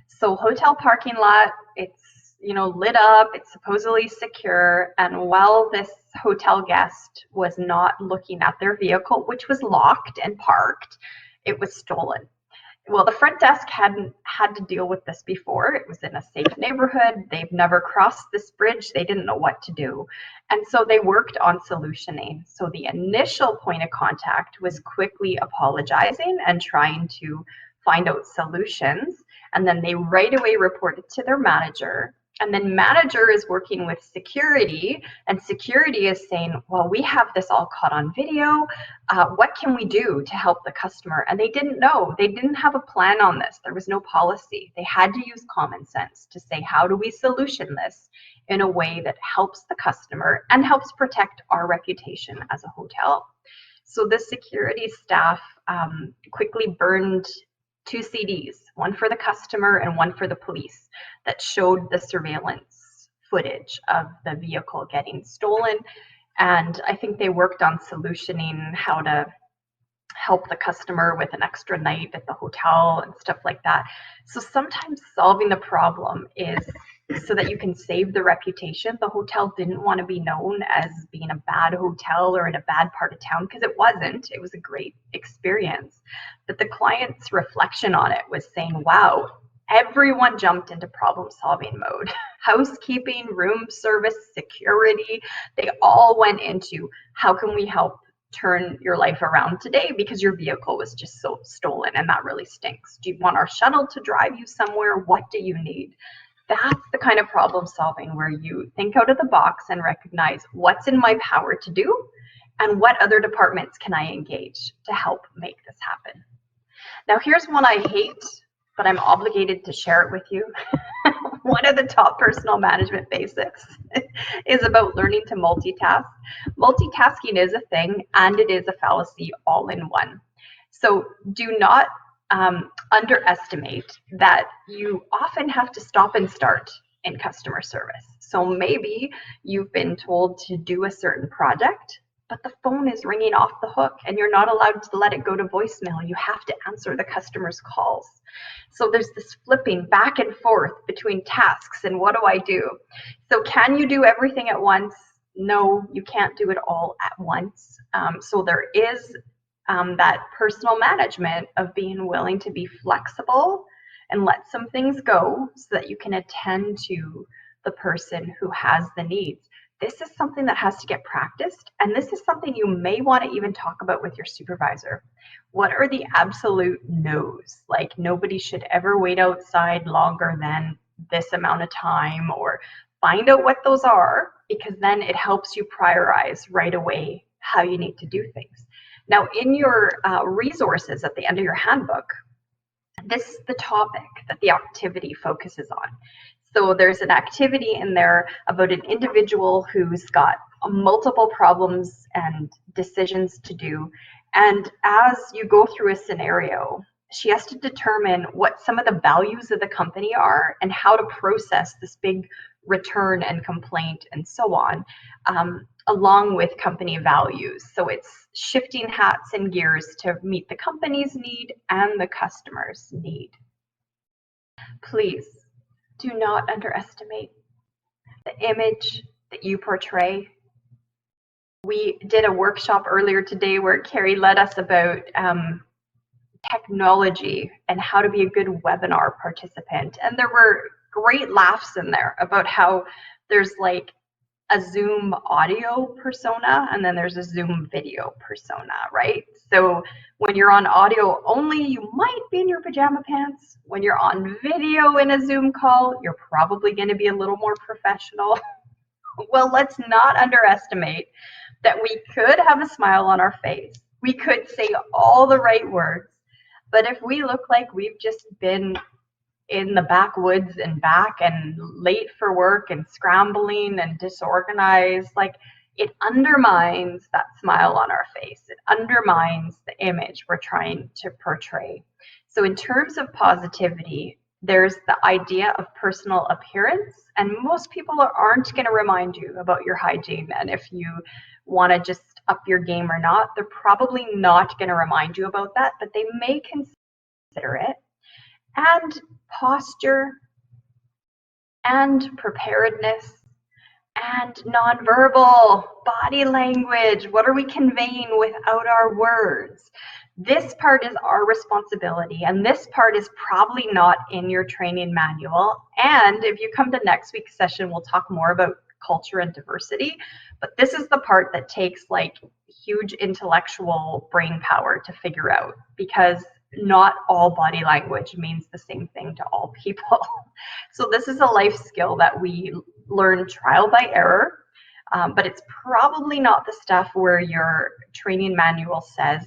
So hotel parking lot, it's lit up, it's supposedly secure, and while this hotel guest was not looking at their vehicle, which was locked and parked, it was stolen. Well, the front desk hadn't had to deal with this before. It was in a safe neighborhood. They've never crossed this bridge. They didn't know what to do. And so they worked on solutioning. So the initial point of contact was quickly apologizing and trying to find out solutions. And then they right away reported to their manager. And then manager is working with security, and security is saying, well, we have this all caught on video. What can we do to help the customer? And they didn't know. They didn't have a plan on this. There was no policy. They had to use common sense to say, how do we solution this in a way that helps the customer and helps protect our reputation as a hotel? So the security staff quickly burned 2 CDs, one for the customer and one for the police, that showed the surveillance footage of the vehicle getting stolen. And I think they worked on solutioning how to help the customer with an extra night at the hotel and stuff like that. So sometimes solving the problem is so that you can save the reputation. The hotel didn't want to be known as being a bad hotel or in a bad part of town, because it wasn't. It was a great experience. But the client's reflection on it was saying, wow, everyone jumped into problem solving mode. Housekeeping, room service, security, they all went into how can we help turn your life around today because your vehicle was just so stolen and that really stinks. Do you want our shuttle to drive you somewhere? What do you need? That's the kind of problem solving where you think out of the box and recognize what's in my power to do and what other departments can I engage to help make this happen. Now here's one I hate, but I'm obligated to share it with you. One of the top personal management basics is about learning to multitask. Multitasking is a thing, and it is a fallacy all in one. So do not underestimate that you often have to stop and start in customer service. So maybe you've been told to do a certain project, but the phone is ringing off the hook and you're not allowed to let it go to voicemail. You have to answer the customer's calls. So there's this flipping back and forth between tasks and what do I do? So can you do everything at once? No, you can't do it all at once. So there is that personal management of being willing to be flexible and let some things go so that you can attend to the person who has the needs. This is something that has to get practiced, and this is something you may want to even talk about with your supervisor. What are the absolute no's? Like, nobody should ever wait outside longer than this amount of time, or find out what those are, because then it helps you prioritize right away how you need to do things. Now, in your resources at the end of your handbook, this is the topic that the activity focuses on. So there's an activity in there about an individual who's got multiple problems and decisions to do. And as you go through a scenario, she has to determine what some of the values of the company are and how to process this big return and complaint and so on, along with company values. So it's shifting hats and gears to meet the company's need and the customer's need. Please do not underestimate the image that you portray. We did a workshop earlier today where Carrie led us about technology and how to be a good webinar participant. And there were great laughs in there about how there's like a Zoom audio persona and then there's a Zoom video persona, right? So when you're on audio only, you might be in your pajama pants. When you're on video in a Zoom call, you're probably going to be a little more professional. Well, let's not underestimate that we could have a smile on our face. We could say all the right words, but if we look like we've just been in the backwoods and back and late for work and scrambling and disorganized, like it undermines that smile on our face. It undermines the image we're trying to portray. So in terms of positivity, there's the idea of personal appearance, and most people aren't going to remind you about your hygiene and if you want to just up your game or not. They're probably not going to remind you about that, but they may consider it. And posture and preparedness and nonverbal body language. What are we conveying without our words? This part is our responsibility, and this part is probably not in your training manual. And if you come to next week's session, we'll talk more about culture and diversity, but this is the part that takes like huge intellectual brain power to figure out, because not all body language means the same thing to all people. So this is a life skill that we learn trial by error, but it's probably not the stuff where your training manual says,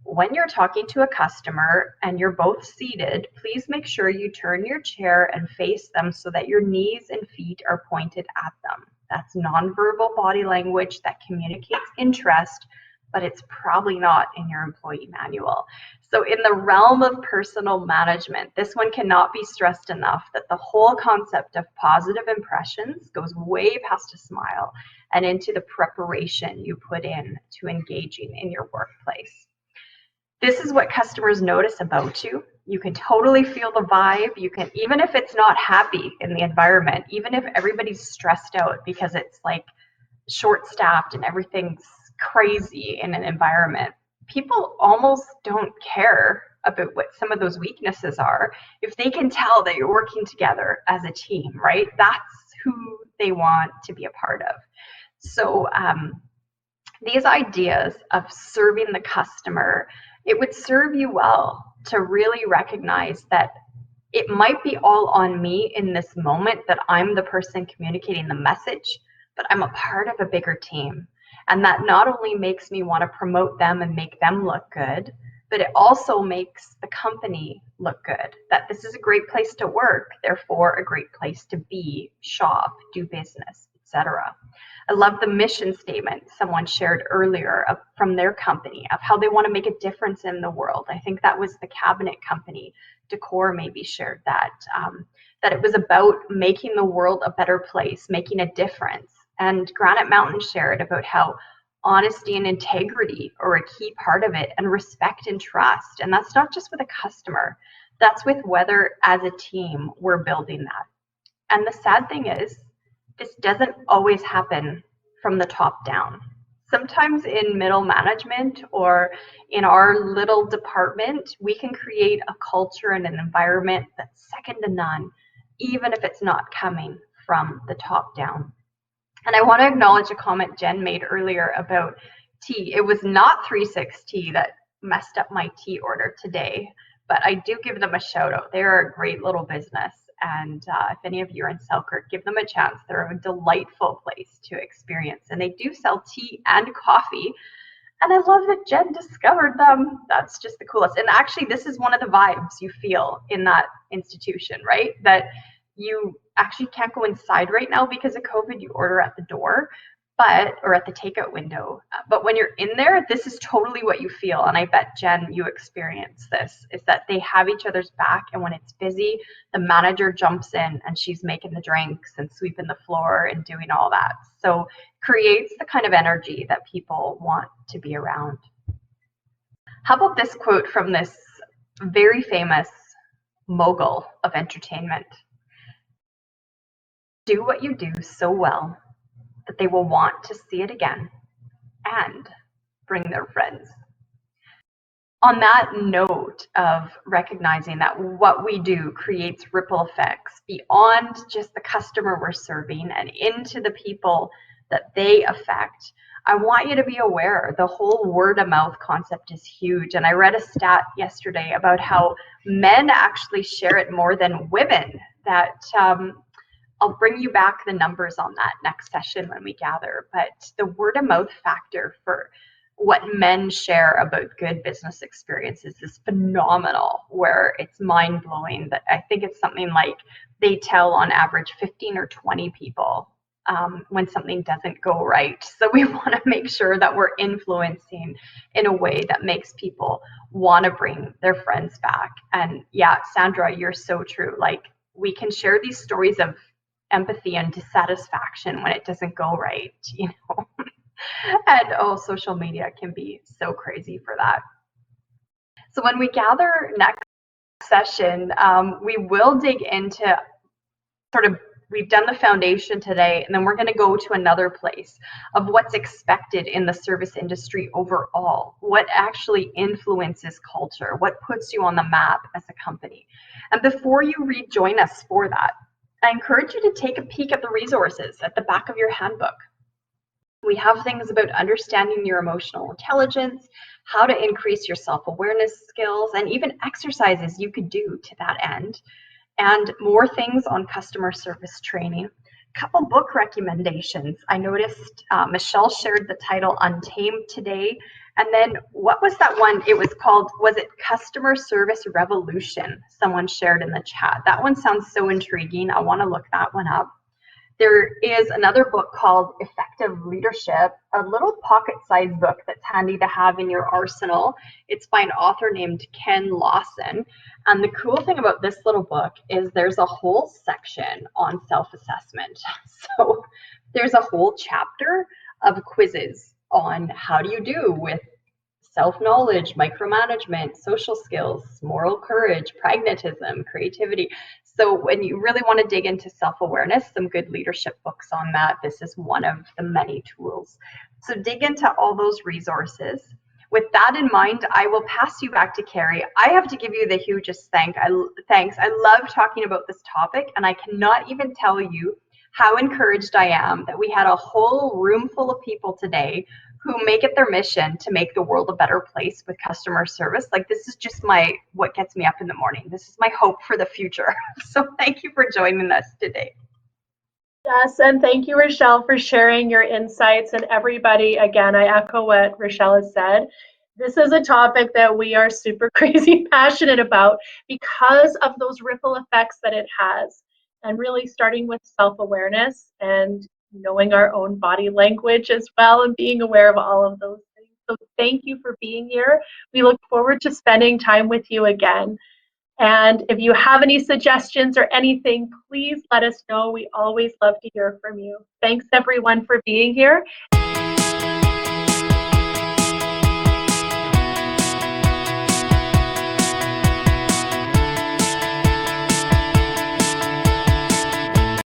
when you're talking to a customer and you're both seated, please make sure you turn your chair and face them so that your knees and feet are pointed at them. That's nonverbal body language that communicates interest, but it's probably not in your employee manual. So in the realm of personal management, this one cannot be stressed enough that the whole concept of positive impressions goes way past a smile and into the preparation you put in to engaging in your workplace. This is what customers notice about you. You can totally feel the vibe. You can, even if it's not happy in the environment, even if everybody's stressed out because it's like short-staffed and everything's crazy in an environment, people almost don't care about what some of those weaknesses are if they can tell that you're working together as a team, right? That's who they want to be a part of. So these ideas of serving the customer, it would serve you well to really recognize that it might be all on me in this moment, that I'm the person communicating the message, but I'm a part of a bigger team. And that not only makes me want to promote them and make them look good, but it also makes the company look good. That this is a great place to work, therefore a great place to be, shop, do business, etc. I love the mission statement someone shared earlier from their company of how they want to make a difference in the world. I think that was the cabinet company. Decor maybe shared that, that it was about making the world a better place, making a difference. And Granite Mountain shared about how honesty and integrity are a key part of it, and respect and trust. And that's not just with a customer, that's with whether as a team we're building that. And the sad thing is, this doesn't always happen from the top down. Sometimes in middle management or in our little department, we can create a culture and an environment that's second to none, even if it's not coming from the top down. And I want to acknowledge a comment Jen made earlier about tea. It was not 36 Tea that messed up my tea order today, but I do give them a shout out. They're a great little business. And if any of you are in Selkirk, give them a chance. They're a delightful place to experience. And they do sell tea and coffee. And I love that Jen discovered them. That's just the coolest. And actually, this is one of the vibes you feel in that institution, right? That you actually can't go inside right now because of COVID. You order at the door, or at the takeout window. But when you're in there, this is totally what you feel. And I bet, Jen, you experience this, is that they have each other's back. And when it's busy, the manager jumps in and she's making the drinks and sweeping the floor and doing all that. So creates the kind of energy that people want to be around. How about this quote from this very famous mogul of entertainment? Do what you do so well that they will want to see it again and bring their friends. On that note of recognizing that what we do creates ripple effects beyond just the customer we're serving and into the people that they affect, I want you to be aware the whole word of mouth concept is huge. And I read a stat yesterday about how men actually share it more than women. That I'll bring you back the numbers on that next session when we gather. But the word of mouth factor for what men share about good business experiences is phenomenal, where it's mind blowing. That I think it's something like they tell on average 15 or 20 people when something doesn't go right. So we want to make sure that we're influencing in a way that makes people want to bring their friends back. And yeah, Sandra, you're so true. Like, we can share these stories of empathy and dissatisfaction when it doesn't go right, you know. And social media can be so crazy for that. So when we gather next session, we will dig into we've done the foundation today, and then we're going to go to another place of what's expected in the service industry overall, what actually influences culture, what puts you on the map as a company. And before you rejoin us for that, I encourage you to take a peek at the resources at the back of your handbook. We have things about understanding your emotional intelligence, how to increase your self-awareness skills, and even exercises you could do to that end, and more things on customer service training. A couple book recommendations. I noticed Michelle shared the title Untamed today. And then what was that one? It was called, was it Customer Service Revolution? Someone shared in the chat. That one sounds so intriguing. I want to look that one up. There is another book called Effective Leadership, a little pocket-sized book that's handy to have in your arsenal. It's by an author named Ken Lawson. And the cool thing about this little book is there's a whole section on self-assessment. So there's a whole chapter of quizzes on how do you do with self-knowledge, micromanagement, social skills, moral courage, pragmatism, creativity. So when you really want to dig into self-awareness, some good leadership books on that. This is one of the many tools. So dig into all those resources. With that in mind, I will pass you back to Carrie. I have to give you the hugest thanks. I love talking about this topic, and I cannot even tell you how encouraged I am that we had a whole room full of people today who make it their mission to make the world a better place with customer service. Like, this is just what gets me up in the morning. This is my hope for the future. So thank you for joining us today. Yes, and thank you, Rochelle, for sharing your insights. And everybody, again, I echo what Rochelle has said. This is a topic that we are super crazy passionate about because of those ripple effects that it has. And really starting with self-awareness and knowing our own body language as well, and being aware of all of those things. So thank you for being here. We look forward to spending time with you again. And if you have any suggestions or anything, please let us know. We always love to hear from you. Thanks everyone for being here.